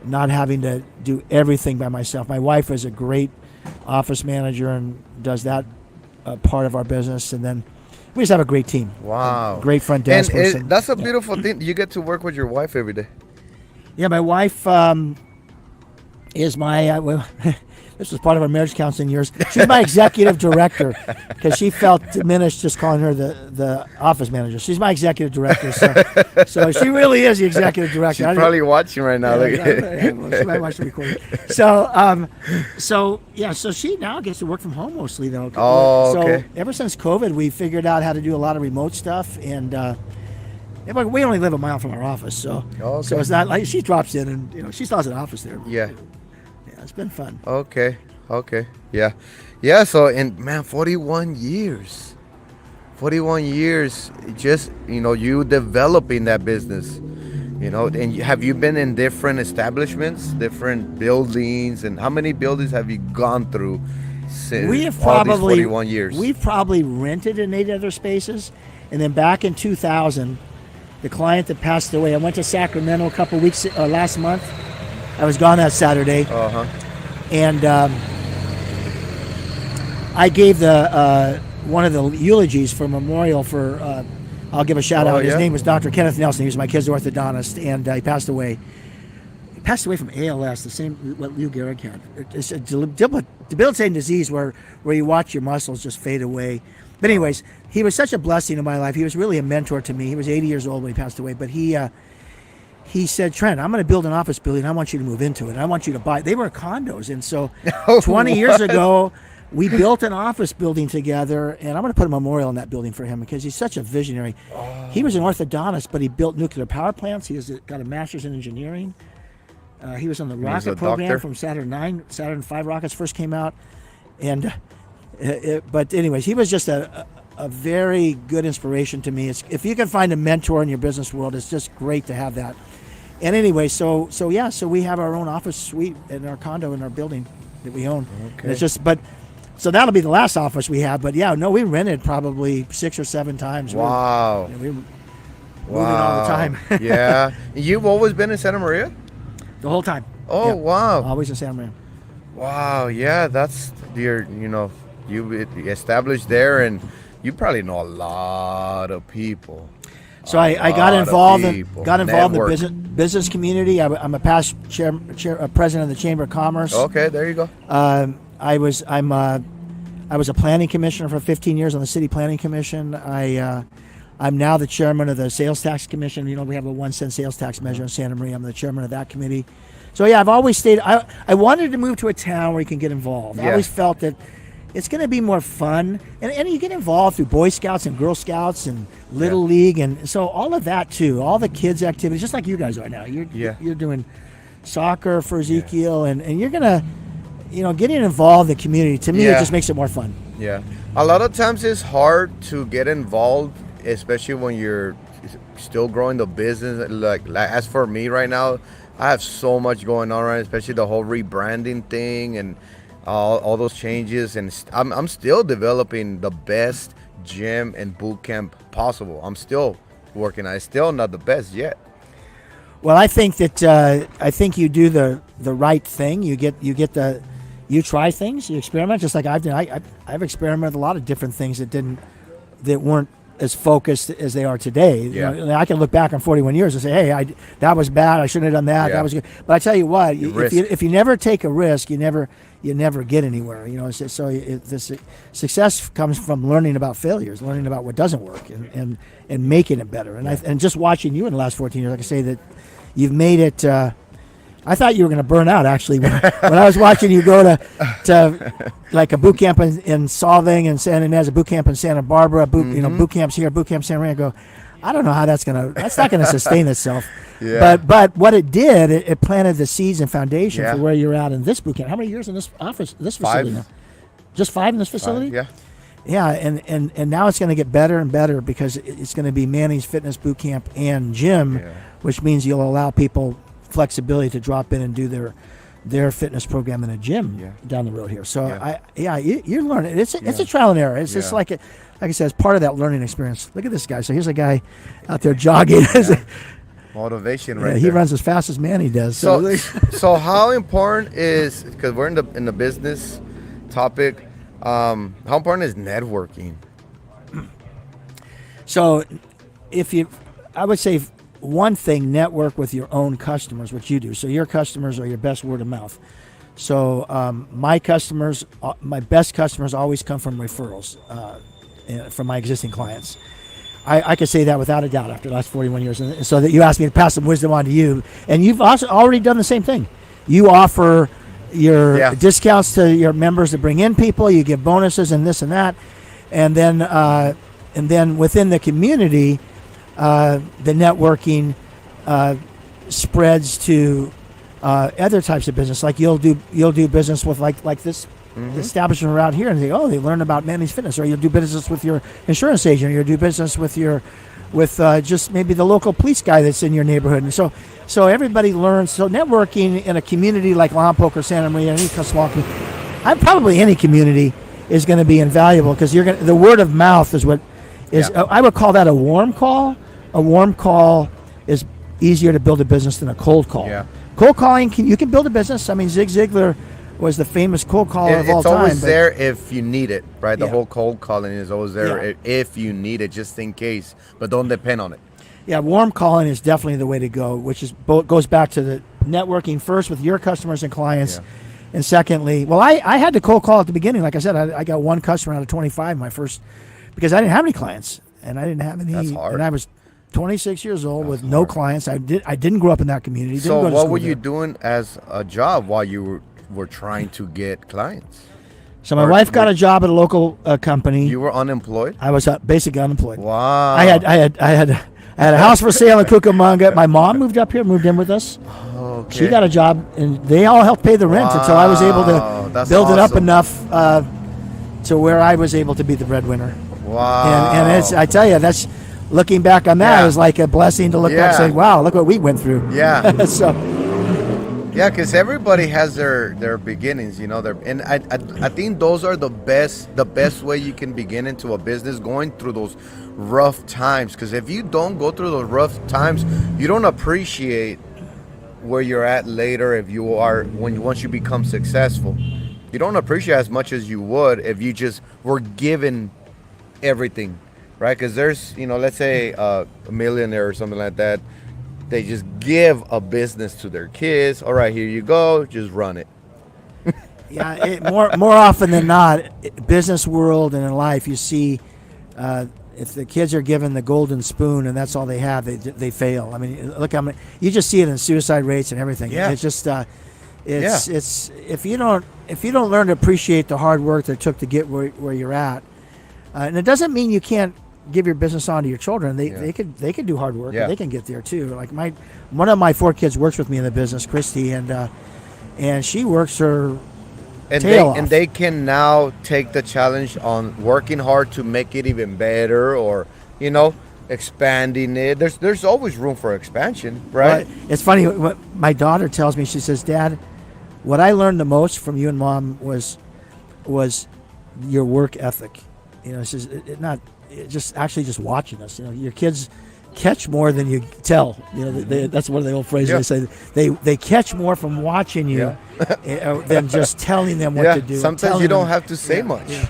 not having to do everything by myself. My wife is a great office manager and does that part of our business, and then we just have a great team.
Wow.
Great front desk person.
That's a beautiful thing. You get to work with your wife every day.
Yeah, my wife is my, this was part of our marriage counseling years. She's my executive director, because she felt diminished just calling her the office manager. She's my executive director, so she really is the executive director.
She's probably watching right now.
She might watch the recording. So she now gets to work from home mostly, though.
Oh, okay.
So ever since COVID, we figured out how to do a lot of remote stuff, and we only live a mile from our office, so it's not like she drops in and she still has an office there.
Yeah,
it's been fun.
Okay, yeah. So 41 years, just you developing that business, And have you been in different establishments, different buildings, and how many buildings have you gone through?
We have
all these 41 years.
We've probably rented in 8 other spaces, and then back in 2000. The client that passed away, I went to Sacramento a couple weeks last month. I was gone that Saturday, and I gave one of the eulogies for memorial for. I'll give a shout out. His name was Dr. Kenneth Nelson. He was my kid's orthodontist, and he passed away. He passed away from ALS, the same what Lou Gehrig had. It's a debilitating disease where you watch your muscles just fade away. But anyways, he was such a blessing in my life. He was really a mentor to me. He was 80 years old when he passed away. But he said, Trent, I'm going to build an office building. I want you to move into it. I want you to buy it. They were condos. And so 20 years ago, we built an office building together. And I'm going to put a memorial in that building for him because he's such a visionary. He was an orthodontist, but he built nuclear power plants. He has got a master's in engineering. He was on the rocket program from Saturn V rockets first came out. And... but anyways, he was just a very good inspiration to me. If you can find a mentor in your business world, it's just great to have that. And anyway, so we have our own office suite in our condo in our building that we own. Okay. And it's so that'll be the last office we have. But we rented probably 6 or 7 times.
Wow.
moving all the time.
Yeah. You've always been in Santa Maria?
The whole time.
Oh,
Yeah.
wow.
Always in Santa Maria.
Wow. Yeah, that's you established there, and you probably know a lot of people.
So I got involved in
Network.
the business community. I'm a past president of the Chamber of Commerce.
Okay, there you go.
I was a planning commissioner for 15 years on the city planning commission. I'm now the chairman of the sales tax commission. We have a 1 cent sales tax measure in Santa Maria. I'm the chairman of that committee. So yeah, I've always stayed. I wanted to move to a town where you can get involved. I always felt that it's going to be more fun, and you get involved through Boy Scouts and Girl Scouts and Little League, and so all of that too, all the kids' activities, just like you guys are now. You're doing soccer for Ezekiel, and you're gonna, getting involved in the community. To me, it just makes it more fun.
Yeah, a lot of times it's hard to get involved, especially when you're still growing the business. Like as for me right now, I have so much going on right now, especially the whole rebranding thing and all those changes, and I'm still developing the best gym and boot camp possible. I'm still working on it. Still not the best yet.
Well, I think that you do the right thing. You try things, you experiment, just like I've done. I've experimented with a lot of different things that weren't as focused as they are today.
Yeah.
I can look back on 41 years and say, hey, that was bad. I shouldn't have done that.
Yeah.
That was good. But I tell you what, if you never take a risk, you never get anywhere. The success comes from learning about failures, learning about what doesn't work, and making it better. And just watching you in the last 14 years, I can say that you've made it. I thought you were going to burn out, actually, when I was watching you go to like a boot camp in Solvang and San Ynez, a boot camp in Santa Barbara, boot camps here, boot camp Santa Maria. I go, I don't know how that's not going to sustain itself.
Yeah.
But what it did, it planted the seeds and foundation for where you're at in this boot camp. How many years in this facility now? Just 5 in this facility?
5, yeah.
Yeah, and now it's going to get better and better because it's going to be Manny's Fitness Boot Camp and Gym, which means you'll allow people flexibility to drop in and do their fitness program in a gym down the road here. So you're learning. It's a trial and error. It's just like I said, it's part of that learning experience. Look at this guy. So here's a guy out there jogging.
Motivation, right?
He runs as fast as Manny does.
So how important is, because we're in the business topic, how important is networking?
So I would say one thing, network with your own customers, which you do. So your customers are your best word of mouth. So my best customers always come from referrals from my existing clients. I could say that without a doubt after the last 41 years. And so that you asked me to pass some wisdom on to you. And you've also already done the same thing. You offer your discounts to your members to bring in people. You give bonuses and this and that. And then within the community, the networking spreads to other types of business. Like you'll do business with like this establishment around here, and they learn about Manny's Fitness, or you'll do business with your insurance agent, or you'll do business with just maybe the local police guy that's in your neighborhood, and so everybody learns. So networking in a community like Lompoc or Santa Maria, any small community, probably any community is going to be invaluable because the word of mouth is what is. I would call that a warm call. A warm call is easier to build a business than a cold call. Yeah. Cold calling, you can build a business. I mean, Zig Ziglar was the famous cold caller of all time.
It's always there if you need it, right? The whole cold calling is always there if you need it, just in case. But don't depend on it.
Yeah, warm calling is definitely the way to go, which goes back to the networking first with your customers and clients. Yeah. And secondly, I had to cold call at the beginning. Like I said, I got one customer out of 25 my first, because I didn't have any clients. And I didn't have any.
That's hard.
And I was 26 years old with no clients. I didn't grow up in that community.
So what were you doing as a job while you were trying to get clients?
So my wife got a job at a local company.
You were unemployed?
I was basically unemployed.
Wow.
I had a house for sale in Cucamonga. My mom moved in with us.
Okay.
She got a job, and they all helped pay the rent until I was able to build it up enough to where I was able to be the breadwinner.
Wow.
And I tell you, that's looking back on that, it was like a blessing to look back and say, wow, look what we went through.
Yeah.
So
Yeah, because everybody has their beginnings, you know. And I think those are the best way you can begin into a business, going through those rough times. Because if you don't go through those rough times, you don't appreciate where you're at later. If you are once you become successful, you don't appreciate as much as you would if you just were given everything, right? Because there's, let's say a millionaire or something like that. They just give a business to their kids. All right, here you go. Just run it.
Yeah, more often than not, business world and in life, you see if the kids are given the golden spoon and that's all they have, they fail. I mean, look, you just see it in suicide rates and everything.
Yeah.
It's just it's if you don't learn to appreciate the hard work that it took to get where you're at, and it doesn't mean you can't give your business on to your children. They could do hard work.
Yeah.
They can get there too. Like one of my 4 kids works with me in the business, Christy, and she works her tail off.
And they can now take the challenge on working hard to make it even better, or expanding it. There's always room for expansion, right?
But it's funny what my daughter tells me. She says, "Dad, what I learned the most from you and Mom was your work ethic." She says just watching us. Your kids catch more than you tell. That's one of the old phrases.
Yeah.
They say they catch more from watching you than just telling them what to do.
Sometimes you don't have to say much.
Yeah.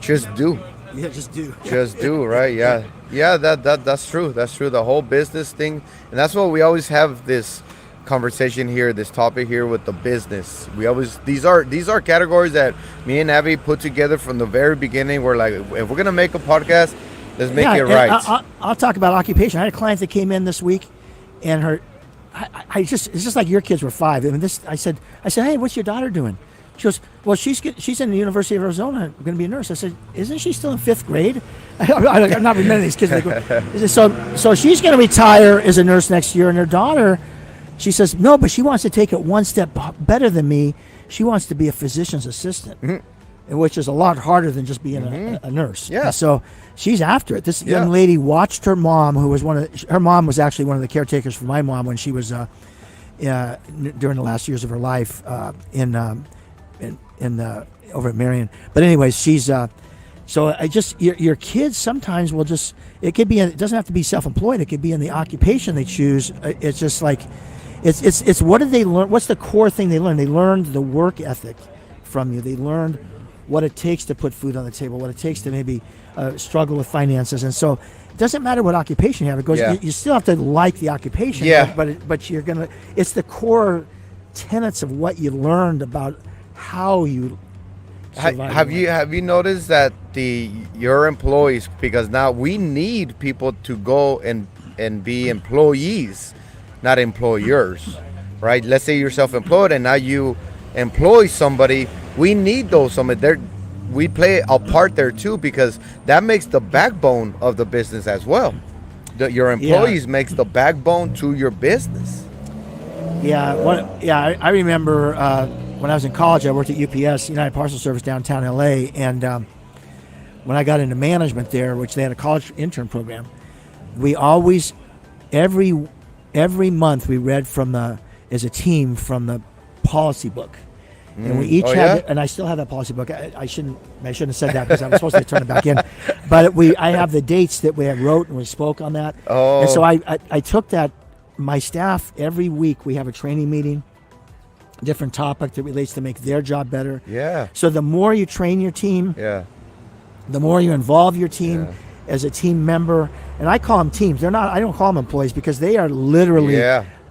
Just do.
Yeah, just do.
Just do, right? Yeah. Yeah, that's true. That's true. The whole business thing, and that's what we always have this conversation here, this topic here with the business. We always these are categories that me and Abby put together from the very beginning. We're like, if we're gonna make a podcast, let's make it right.
I'll talk about occupation. I had a client that came in this week, and it's just like your kids were 5. I mean, I said, hey, what's your daughter doing? She goes, well, she's in the University of Arizona, going to be a nurse. I said, isn't she still in 5th grade? I'm not remembering these kids. So she's going to retire as a nurse next year, and her daughter, she says, no, but she wants to take it one step better than me. She wants to be a physician's assistant, which is a lot harder than just being a nurse.
Yeah.
And so she's after it. This young lady watched her mom, who was her mom was actually one of the caretakers for my mom when she was during the last years of her life over at Marion. But anyways, she's so your kids sometimes will just, it doesn't have to be self-employed. It could be in the occupation they choose. It's just like it's what did they learn? What's the core thing they learned? They learned the work ethic from you. They learned what it takes to put food on the table, what it takes to maybe struggle with finances. And so it doesn't matter what occupation you have. It goes. You still have to like the occupation.
Yeah.
But you're gonna. It's the core tenets of what you learned about how you.
Have you noticed that your employees, because now we need people to go and be employees, not employers, right? Let's say you're self-employed and now you employ somebody. We need those somebody. We play a part there too, because that makes the backbone of the business as well. Your employees makes the backbone to your business.
I remember when I was in college, I worked at UPS, United Parcel Service, downtown LA, and when I got into management there, which they had a college intern program, we always every month we read as a team from the policy book. And we each had, and I still have that policy book. I shouldn't have said that because I was supposed to turn it back in. But I have the dates that we had wrote and we spoke on that.
Oh.
And so I took that. My staff, every week we have a training meeting, different topic that relates to make their job better.
Yeah.
So the more you train your team, the more you involve your team as a team member, and I call them teams. I don't call them employees, because they are literally.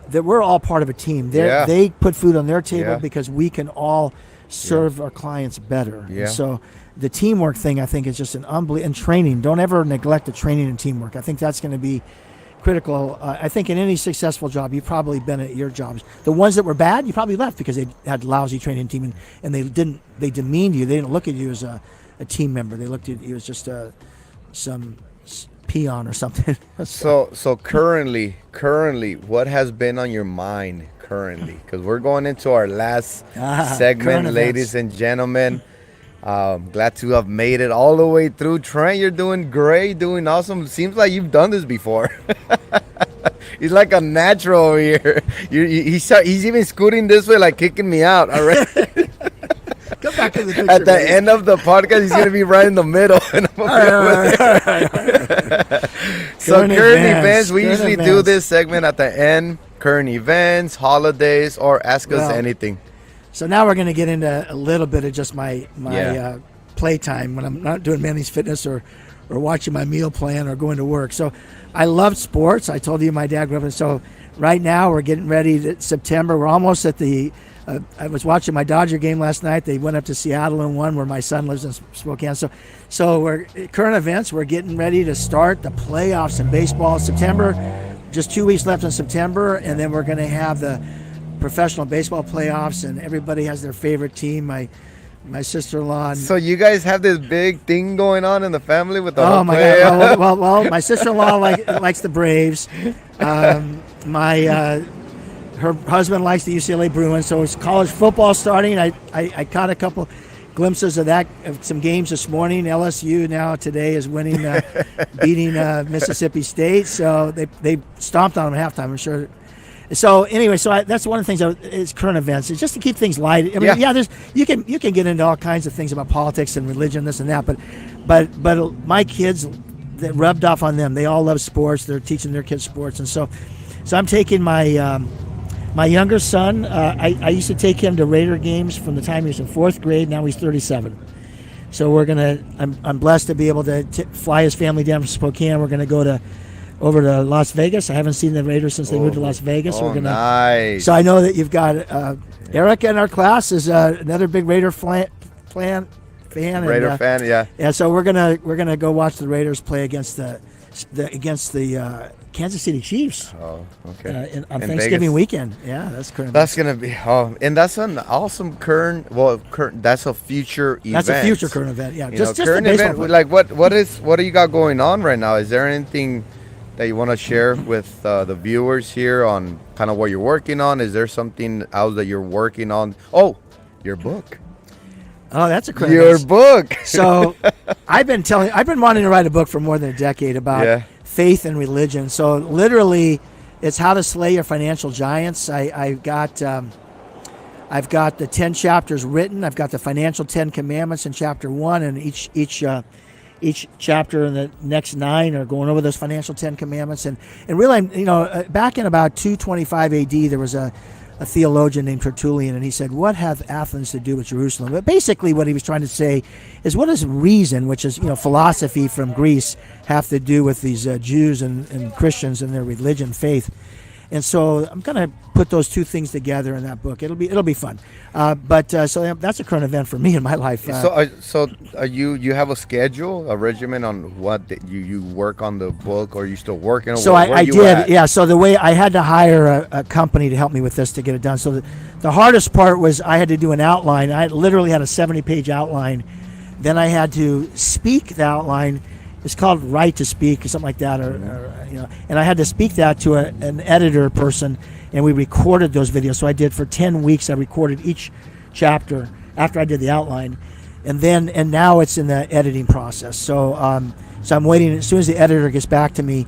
That we're all part of a team. They put food on their table because we can all serve our clients better.
Yeah.
And so the teamwork thing, I think, is just an unbelievable. And training, don't ever neglect the training and teamwork. I think that's going to be critical. I think in any successful job, you've probably been at your jobs. The ones that were bad, you probably left because they had lousy training team, and they demeaned you. They didn't look at you as a team member. They looked at you as just some peon or something.
So currently, what has been on your mind currently? Because we're going into our last segment, ladies and gentlemen. Glad to have made it all the way through. Trent, you're doing great, doing awesome. Seems like you've done this before. He's like a natural over here. He's even scooting this way, like kicking me out already.
Come back to the picture.
At the end of the podcast, he's gonna be right in the middle. And I'm gonna So current events. We usually do this segment at the end. Current events, holidays, or ask us anything.
So now we're gonna get into a little bit of just my playtime when I'm not doing Manny's Fitness or watching my meal plan or going to work. So I love sports. I told you my dad grew up in. So right now we're getting ready to September. We're almost at the I was watching my Dodger game last night. They went up to Seattle and won, where my son lives in Spokane. So we're current events. We're getting ready to start the playoffs in baseball. September, just 2 weeks left in September, and then we're going to have the professional baseball playoffs, and everybody has their favorite team. My sister-in-law.
So you guys have this big thing going on in the family with the
oh my God! Well, my sister-in-law likes the Braves. Her husband likes the UCLA Bruins, so it's college football starting. I caught a couple glimpses of that, of some games this morning. LSU now today is winning, beating Mississippi State, so they stomped on them at halftime, I'm sure. So anyway, that's one of the things is current events. It's just to keep things light. I mean, there's you can get into all kinds of things about politics and religion, this and that, but my kids, that rubbed off on them. They all love sports. They're teaching their kids sports, and so I'm taking my younger son, I used to take him to Raider games from the time he was in 4th grade. Now he's 37. So I'm blessed to be able to fly his family down from Spokane. We're going to go over to Las Vegas. I haven't seen the Raiders since they moved to Las Vegas.
Nice.
So I know that you've got Erica in our class is another big Raider fan.
Raider fan, yeah.
Yeah, so we're gonna go watch the Raiders play against the Kansas City Chiefs.
Oh, okay.
On Thanksgiving Vegas weekend. Yeah, that's current.
That's going to be, and that's an awesome current, that's a future event.
That's a future current event, yeah. Just
current event, like what do you got going on right now? Is there anything that you want to share with the viewers here on kind of what you're working on? Is there something else that you're working on? Oh, your book.
Oh, that's a current
Your book.
So I've been wanting to write a book for more than a decade about faith and religion. So literally, it's how to slay your financial giants. I've got the 10 chapters written. I've got the financial 10 commandments in chapter 1, and each chapter in the next 9 are going over those financial 10 commandments. And really, back in about 225 AD, there was a theologian named Tertullian, and he said, "What hath Athens to do with Jerusalem?" But basically what he was trying to say is, what does reason, which is philosophy from Greece, have to do with these Jews and Christians and their religion, faith? And so I'm going to put those two things together in that book. It'll be fun. So that's a current event for me in my life.
So you have a schedule, a regimen on what you work on the book, or are you still working?
So I did, yeah. So the way I had to hire a company to help me with this to get it done. So the hardest part was I had to do an outline. I literally had a 70-page outline. Then I had to speak the outline. It's called Right to Speak or something like that, and I had to speak that to an editor person, and we recorded those videos. So I did for 10 weeks. I recorded each chapter after I did the outline, and now it's in the editing process. So I'm waiting. As soon as the editor gets back to me,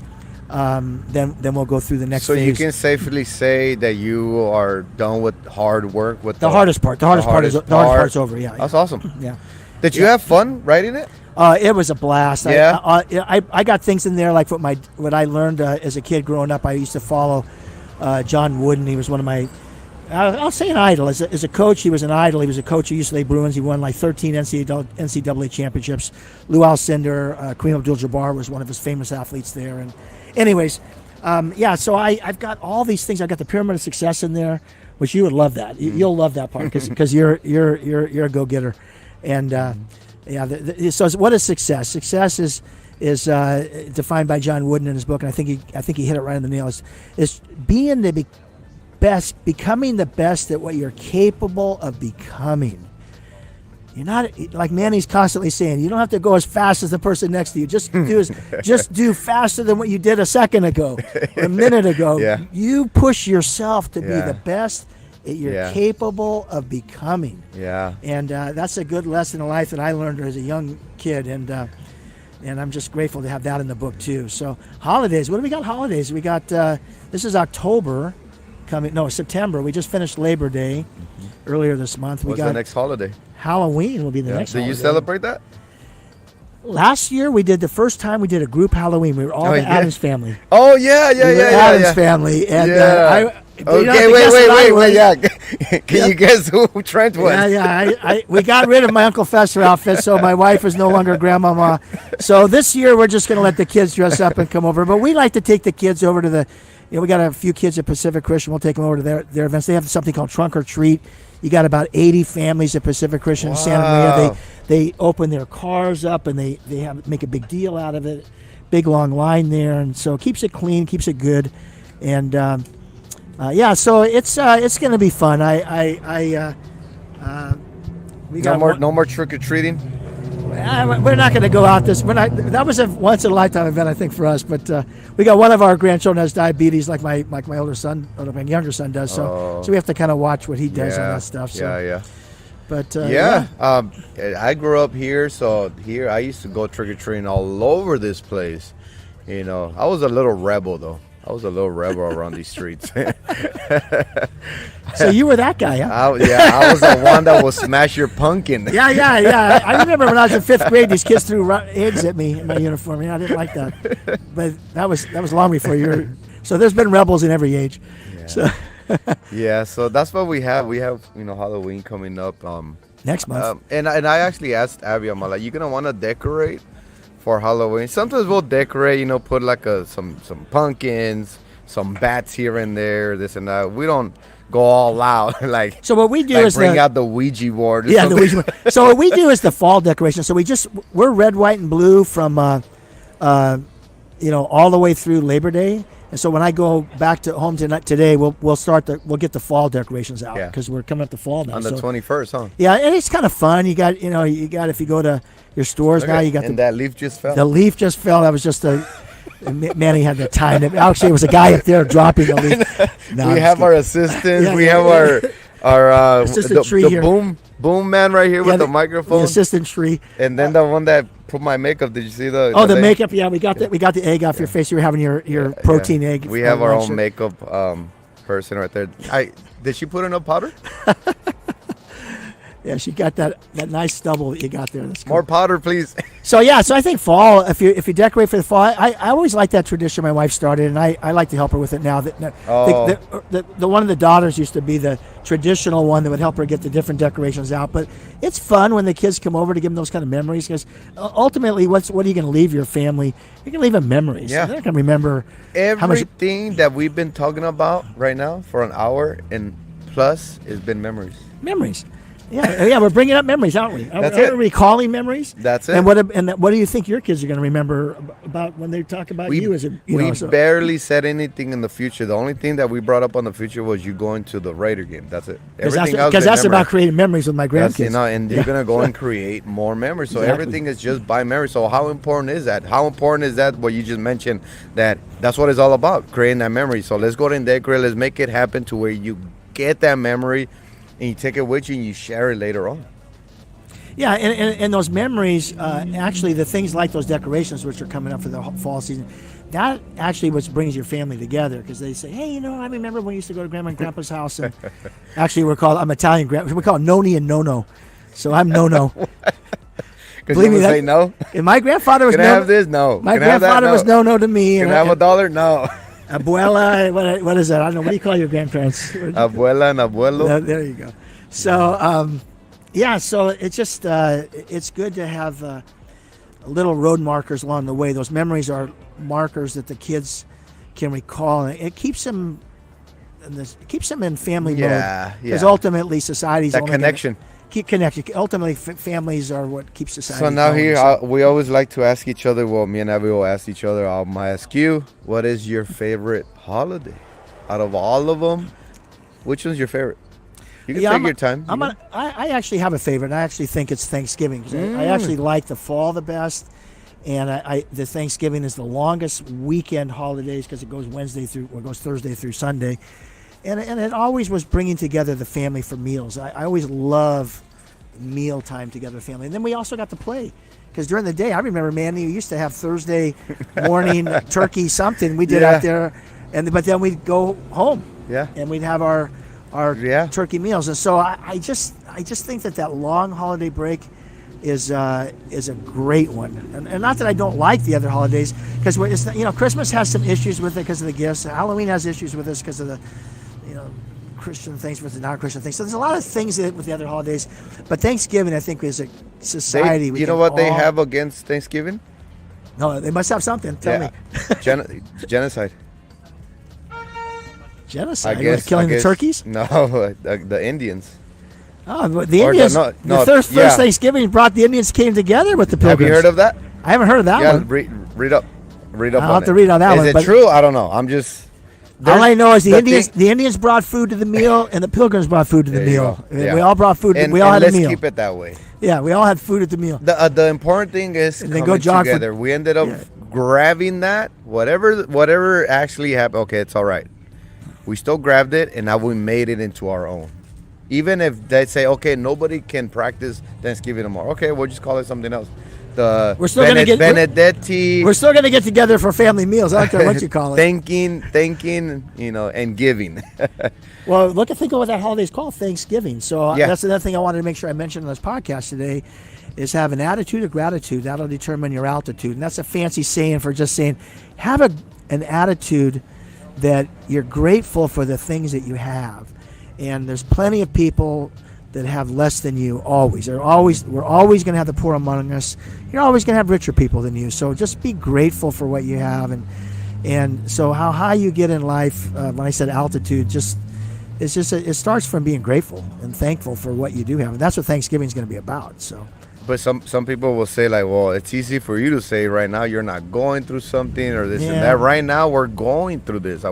then we'll go through the next phase.
So you can safely say that you are done with hard work. With
the hardest part. The hardest part's over. Yeah,
that's awesome.
Yeah.
Did you have fun writing it?
It was a blast.
Yeah.
I got things in there like what I learned as a kid growing up. I used to follow John Wooden. He was one of my, I'll say an idol. As a coach, he was an idol. He was a coach of UCLA Bruins. He won like 13 NCAA championships. Lou Alcindor, Kareem Abdul-Jabbar was one of his famous athletes there. And anyways, so I've got all these things. I've got the Pyramid of Success in there, which you would love that. You'll love that part because you're a go-getter. And so what is success? Success is defined by John Wooden in his book, and I think he hit it right on the nail. Is being the best, becoming the best at what you're capable of becoming. You're not, like Manny's constantly saying, you don't have to go as fast as the person next to you. Just do faster than what you did a second ago or a minute ago.
Yeah.
You push yourself to be the best you're capable of becoming.
Yeah.
And that's a good lesson in life that I learned as a young kid. And And I'm just grateful to have that in the book too. So holidays, what do we got holidays? We got, this is October coming, no, September. We just finished Labor Day earlier this month.
What's the next holiday?
Halloween will be the next
Do
holiday.
you celebrate that?
Last year the first time we did a group Halloween. We were all the Addams family.
Oh, yeah.
Addams family. And
okay, wait, yeah. Can you guess who Trent was?
We got rid of my Uncle Fester outfit, so my wife is no longer grandmama. So this year we're just going to let the kids dress up and come over. But we like to take the kids over to the, we got a few kids at Pacific Christian. We'll take them over to their events. They have something called Trunk or Treat. You got about 80 families at Pacific Christian in Santa Maria. They open their cars up and they make a big deal out of it. Big long line there, and so it keeps it clean, keeps it good, and so it's going to be fun. We got
no more trick or treating.
We're not going to go out this. We're not. That was a once in a lifetime event, I think, for us. But we got one of our grandchildren has diabetes, like my older son, or my younger son does. So we have to kind of watch what he does on that stuff. So.
Yeah.
But
I grew up here, so here I used to go trick or treating all over this place. I was a little rebel though. I was a little rebel around these streets.
So you were that guy, huh?
I was the one that would smash your pumpkin.
Yeah. I remember when I was in 5th grade, these kids threw eggs at me in my uniform. I didn't like that. But that was long before you were. So there's been rebels in every age.
Yeah. So that's what we have. We have Halloween coming up
next month.
And I actually asked Abby, I'm like, you gonna want to decorate for Halloween? Sometimes we'll decorate, put like some pumpkins, some bats here and there, this and that. We don't go all out like.
So what we do is
bring out the Ouija board.
The Ouija board. So what we do is the fall decoration. So we're red, white, and blue from all the way through Labor Day. And so when I go back to home today, we'll get the fall decorations out because we're coming up to fall now.
On the 21st, huh?
Yeah, and it's kind of fun. You got if you go to your stores now, you got
that leaf just fell.
The leaf just fell. That was just Manny had the time. Actually, it was a guy up there dropping the leaf.
No, we have our assistants. We have our
assistant tree here.
Boom man right here with the microphone.
The assistant tree.
And then the one that put my makeup. Did you see the?
Oh, the makeup. Yeah, we got the egg off your face. You were having your protein egg.
We have our own makeup person right there. Did she put enough powder?
Yeah, she got that nice stubble that you got there. That's cool.
More powder, please.
So I think fall. If you decorate for the fall, I always like that tradition my wife started, and I like to help her with it now. The one of the daughters used to be the traditional one that would help her get the different decorations out. But it's fun when the kids come over to give them those kind of memories, because ultimately, what are you going to leave your family? You're going to leave them memories.
Yeah.
They're going to remember
everything that we've been talking about right now for an hour and plus has been memories.
Memories. Yeah, we're bringing up memories, aren't we?
That's
We're recalling memories.
That's it.
And what do you think your kids are going to remember about when they talk about you?
We barely said anything in the future. The only thing that we brought up on the future was you going to the Raider game. That's it. Everything else,
because that's about creating memories with my grandkids.
And you're going to go and create more memories. So everything is just by memory. So how important is that? How important is that? What you just mentioned, that's what it's all about, creating that memory. So let's go and decorate. Let's make it happen to where you get that memory. And you take it with you and you share it later on.
Yeah, and those memories, actually the things like those decorations which are coming up for the fall season, that actually what brings your family together, because they say, hey, I remember when we used to go to Grandma and Grandpa's house, and actually I'm Italian, we call it Noni and Nono. So I'm Nono.
Believe me, say no?
And my grandfather was
Can I have this? No.
My grandfather was Nono to me.
Can I have $1? No.
Abuela, what is that? I don't know. What do you call your grandparents?
Abuela and abuelo.
There you go. So, so it's just, it's good to have little road markers along the way. Those memories are markers that the kids can recall. And it keeps them in family mode. Because ultimately society's
that connection.
Keep connected. Ultimately, families are what keeps society.
So now here, we always like to ask each other. Well, me and Abby will ask each other. I'll ask you, what is your favorite holiday? Out of all of them, which one's your favorite? You can take your time.
I actually have a favorite. I actually think it's Thanksgiving. I actually like the fall the best, and the Thanksgiving is the longest weekend holidays because it goes Thursday through Sunday. And it always was bringing together the family for meals. I always love meal time together, family. And then we also got to play. Because during the day, I remember, man, you used to have Thursday morning turkey something we did out there, but then we'd go home.
Yeah.
And we'd have our turkey meals. And so I just think that long holiday break is a great one. And not that I don't like the other holidays, because Christmas has some issues with it because of the gifts. Halloween has issues with this because of the Christian things versus non-Christian things. So there's a lot of things with the other holidays. But Thanksgiving, I think, is a society.
You know what they have against Thanksgiving?
No, they must have something. Tell me.
Genocide.
Genocide? Killing the turkeys?
No, the Indians.
Oh, the Indians. The first Thanksgiving brought the Indians came together with the Pilgrims.
Have you heard of that?
I haven't heard of that one.
Read up.
I'll have to read on that one.
Is it true? I don't know. I'm just.
All I know is the Indians brought food to the meal, and the Pilgrims brought food to the meal. We all brought food. We all had a meal.
Let's keep it that way.
Yeah, we all had food at the meal.
The important thing is coming together. We ended up grabbing that. Whatever actually happened. Okay, it's all right. We still grabbed it, and now we made it into our own. Even if they say, okay, nobody can practice Thanksgiving tomorrow. Okay, we'll just call it something else. We're still going to get Benedetti.
We're still going to get together for family meals. I don't care what you call it.
Thanking, and giving.
Well, think of what that holiday is called, Thanksgiving. So that's another thing I wanted to make sure I mentioned on this podcast today is have an attitude of gratitude. That'll determine your altitude. And that's a fancy saying for just saying have an attitude that you're grateful for the things that you have. And there's plenty of people that have less than you always. We're always going to have the poor among us. You're always going to have richer people than you. So just be grateful for what you have. And so how high you get in life, when I said altitude, it starts from being grateful and thankful for what you do have. And that's what Thanksgiving is going to be about. So.
But some people will say, like, well, it's easy for you to say right now you're not going through something or this and that. Right now we're going through this.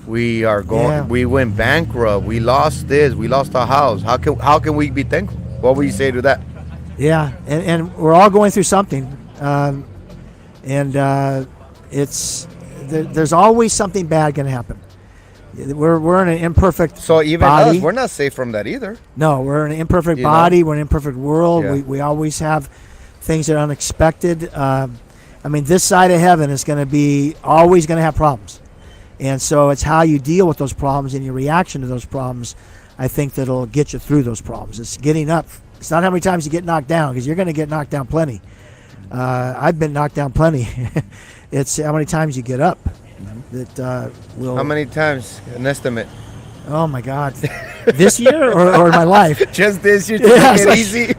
We are going. Yeah. We went bankrupt. We lost this. We lost our house. How can we be thankful? What would you say to that?
Yeah, and we're all going through something, there's always something bad going to happen. We're in an imperfect
so even
body.
Us, we're not safe from that either.
No, we're in an imperfect body. We're in an imperfect world. Yeah. We always have things that are unexpected. This side of heaven is going to be always going to have problems. And so it's how you deal with those problems and your reaction to those problems, I think, that'll get you through those problems. It's getting up. It's not how many times you get knocked down, because you're going to get knocked down plenty. I've been knocked down plenty. It's how many times you get up. How
many times? An estimate.
Oh my God! This year or my life?
Just this year to make it easy.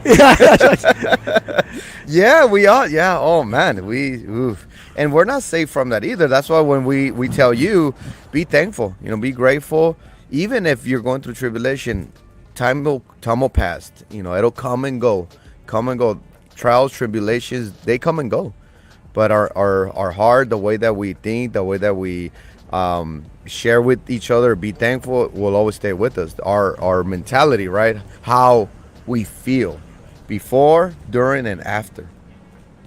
Yeah, we are. Yeah. Oh man, and we're not safe from that either. That's why when we tell you, be thankful. Be grateful. Even if you're going through tribulation, time will pass. It'll come and go. Trials, tribulations, they come and go. But our heart, the way that we think, the way that we share with each other, be thankful, will always stay with us. Our mentality, right? How we feel before, during, and after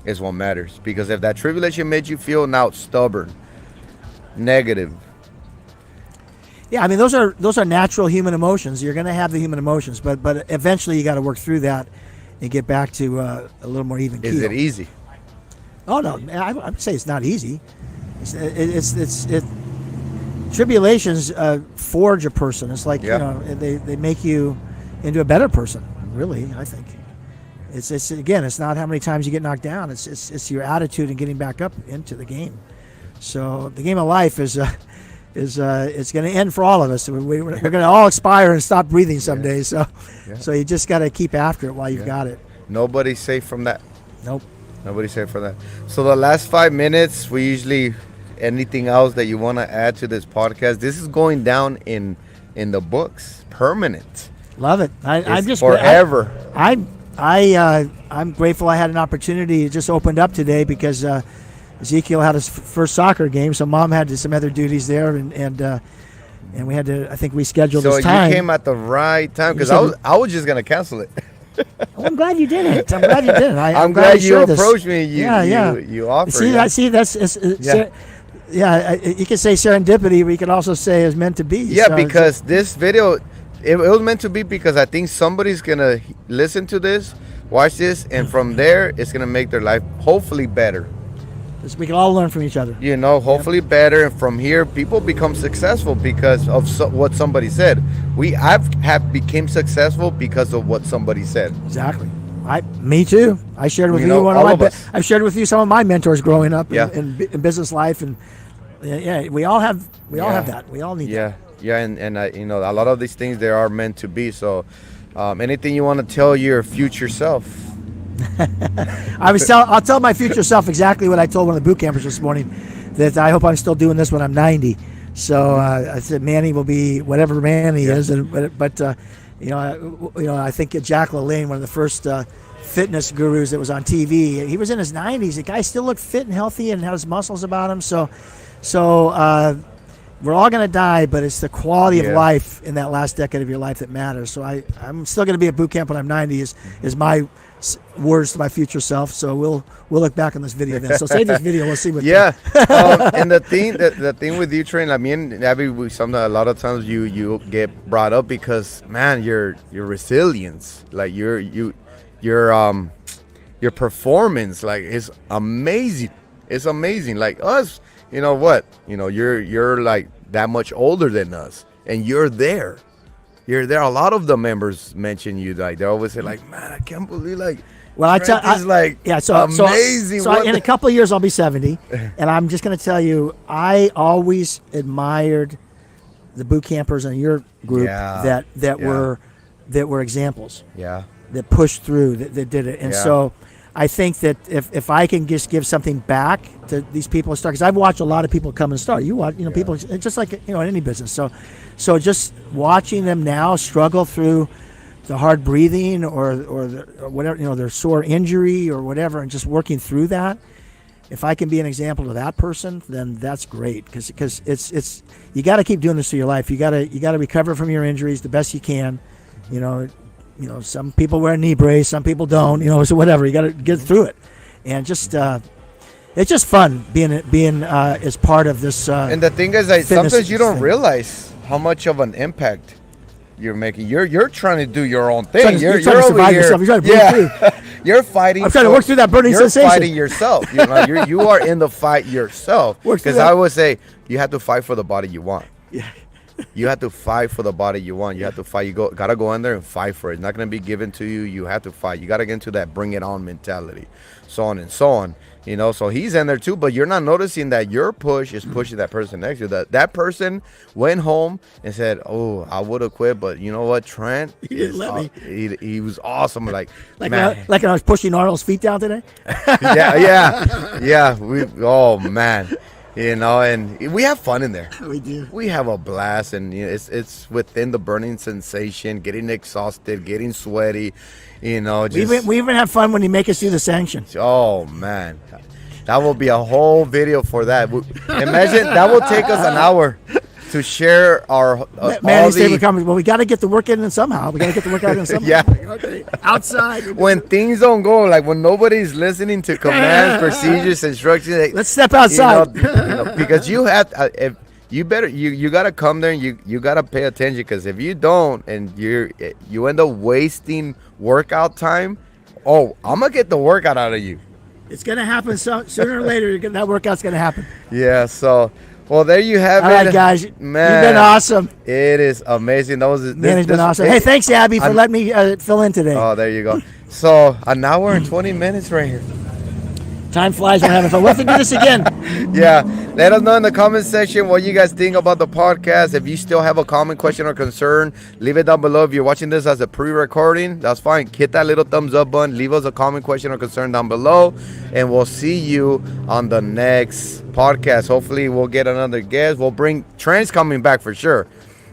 is what matters. Because if that tribulation made you feel now stubborn, negative.
Yeah, those are natural human emotions. You're going to have the human emotions, but eventually you got to work through that and get back to a little more even keel.
Is it easy?
Oh no, I would say it's not easy. Tribulations forge a person. It's like they make you into a better person. Really, I think. It's not how many times you get knocked down. It's your attitude and getting back up into the game. So the game of life is it's going to end for all of us. We're going to all expire and stop breathing someday. So you just got to keep after it while you've got it.
Nobody's safe from that.
Nope.
Nobody's safe from that. So the last 5 minutes, we usually, anything else that you want to add to this podcast? This is going down in the books, permanent.
Love it. I'm just
forever.
I'm grateful I had an opportunity. It just opened up today because Ezekiel had his first soccer game, so Mom had some other duties there, and we had to, I think, reschedule this time.
So you came at the right time, because I was just gonna cancel it.
Well, I'm glad you didn't. I'm
glad you approached me. You offered.
See, that's you can say serendipity, but you can also say it's meant to be.
Yeah, so because this video, it was meant to be, because I think somebody's gonna listen to this, watch this, and from there, it's gonna make their life hopefully better.
We can all learn from each other.
You know, hopefully better. And from here, people become successful because of what somebody said. I've became successful because of what somebody said.
Exactly. Me too. I shared with I shared with you some of my mentors growing up in business life, and we all have that. We all need that.
Yeah, and you know, a lot of these things, they are meant to be. So, anything you want to tell your future self?
I'll tell my future self exactly what I told one of the boot campers this morning, that I hope I'm still doing this when I'm 90. So I said Manny will be whatever Manny is, but I think Jack LaLanne, one of the first fitness gurus that was on TV, he was in his 90s. The guy still looked fit and healthy and has muscles about him. So we're all going to die, but it's the quality of life in that last decade of your life that matters. So I'm still going to be at boot camp when I'm 90 is my words to my future self. So we'll look back on this video then. So save this video. We'll see what.
And the thing with you, Trent, like me and Abby, a lot of times you get brought up because, man, your resilience, like your performance, like, is amazing. It's amazing. Like us, you know what? You know, you're like that much older than us, and you're there. You're there. A lot of the members mention you. Like, they always say, like, man, I can't believe, like, amazing.
So in a couple of years, I'll be 70, and I'm just going to tell you, I always admired the boot campers in your group that were examples.
Yeah.
That pushed through, that did it, and so I think that if I can just give something back to these people, start, because I've watched a lot of people come and start. You watch, people, it's just like in any business. So just watching them now struggle through the hard breathing or whatever, their sore injury or whatever, and just working through that. If I can be an example to that person, then that's great, because it's you got to keep doing this through your life. You got to recover from your injuries the best you can. Some people wear a knee brace, some people don't. So whatever, you got to get through it, and just it's just fun being as part of this.
And the thing is, like, sometimes you don't realize how much of an impact you're making. You're trying to do your own thing. You're
trying to survive yourself. You're trying to breathe through.
You're fighting.
I'm trying to work through that burning sensation.
You're fighting yourself. You are in the fight yourself. Because I would say you have to fight for the body you want.
Yeah.
You have to fight for the body you want. You have to fight. You gotta go in there and fight for it. It's not gonna be given to you. You have to fight. You gotta get into that bring it on mentality, so on and so on. So he's in there too, but you're not noticing that your push is pushing that person next to you. That person went home and said, "Oh, I would have quit, but you know what, Trent?
He didn't let me.
He was awesome." Like
man. Like when I was pushing Arnold's feet down today.
yeah. Oh man. And we have fun in there.
We do.
We have a blast, and it's within the burning sensation, getting exhausted, getting sweaty. We even have fun when you make us do the sanctions. Oh man, that will be a whole video for that. Imagine that will take us an hour to share our
Manny's favorite comment. Well, we got to get the work in somehow. We got to get the work out in somehow.
Yeah.
Okay. Outside.
When things don't go, like when nobody's listening to commands, procedures, instructions. Like,
let's step outside.
Because you have, if you better, you got to come there and you got to pay attention. Because if you don't, and you end up wasting workout time, I'm gonna get the workout out of you.
It's gonna happen sooner or later. That workout's gonna happen.
Yeah. So. Well, there you have it.
All right, guys.
Man,
you've been awesome.
It is amazing.
Manny's been awesome. Hey, thanks, Abby, for letting me fill in today.
Oh, there you go. So, an hour and 20 minutes right here.
Time flies when we're having fun. We'll have to do this again.
Yeah. Let us know in the comment section what you guys think about the podcast. If you still have a comment, question, or concern, leave it down below. If you're watching this as a pre-recording, that's fine. Hit that little thumbs up button. Leave us a comment, question, or concern down below. And we'll see you on the next podcast. Hopefully, we'll get another guest. We'll bring Trent's coming back for sure.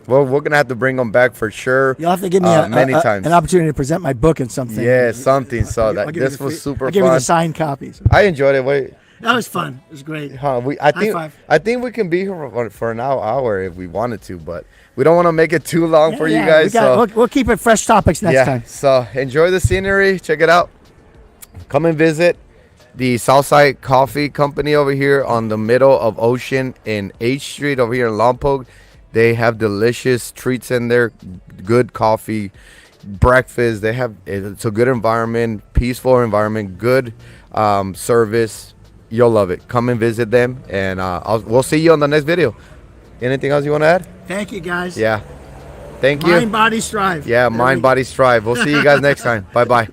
Well, we're going to have to bring them back for sure.
You'll have to give me
many times.
an opportunity to present my book and something.
Yeah, something. So this was super fun.
I'll give you the signed copies.
I enjoyed it. Wait.
That was fun. It was great.
I think we can be here for an hour if we wanted to, but we don't want to make it too long for you guys.
We'll keep it fresh topics next time.
So enjoy the scenery. Check it out. Come and visit the Southside Coffee Company over here on the middle of Ocean and 8th Street over here in Lompoc. They have delicious treats in there, good coffee, breakfast. It's a good environment, peaceful environment, good service. You'll love it. Come and visit them, and we'll see you on the next video. Anything else you want to add?
Thank you, guys.
Yeah. Thank you.
Mind, body, strive.
Yeah, mind, body, strive. We'll see you guys next time. Bye-bye.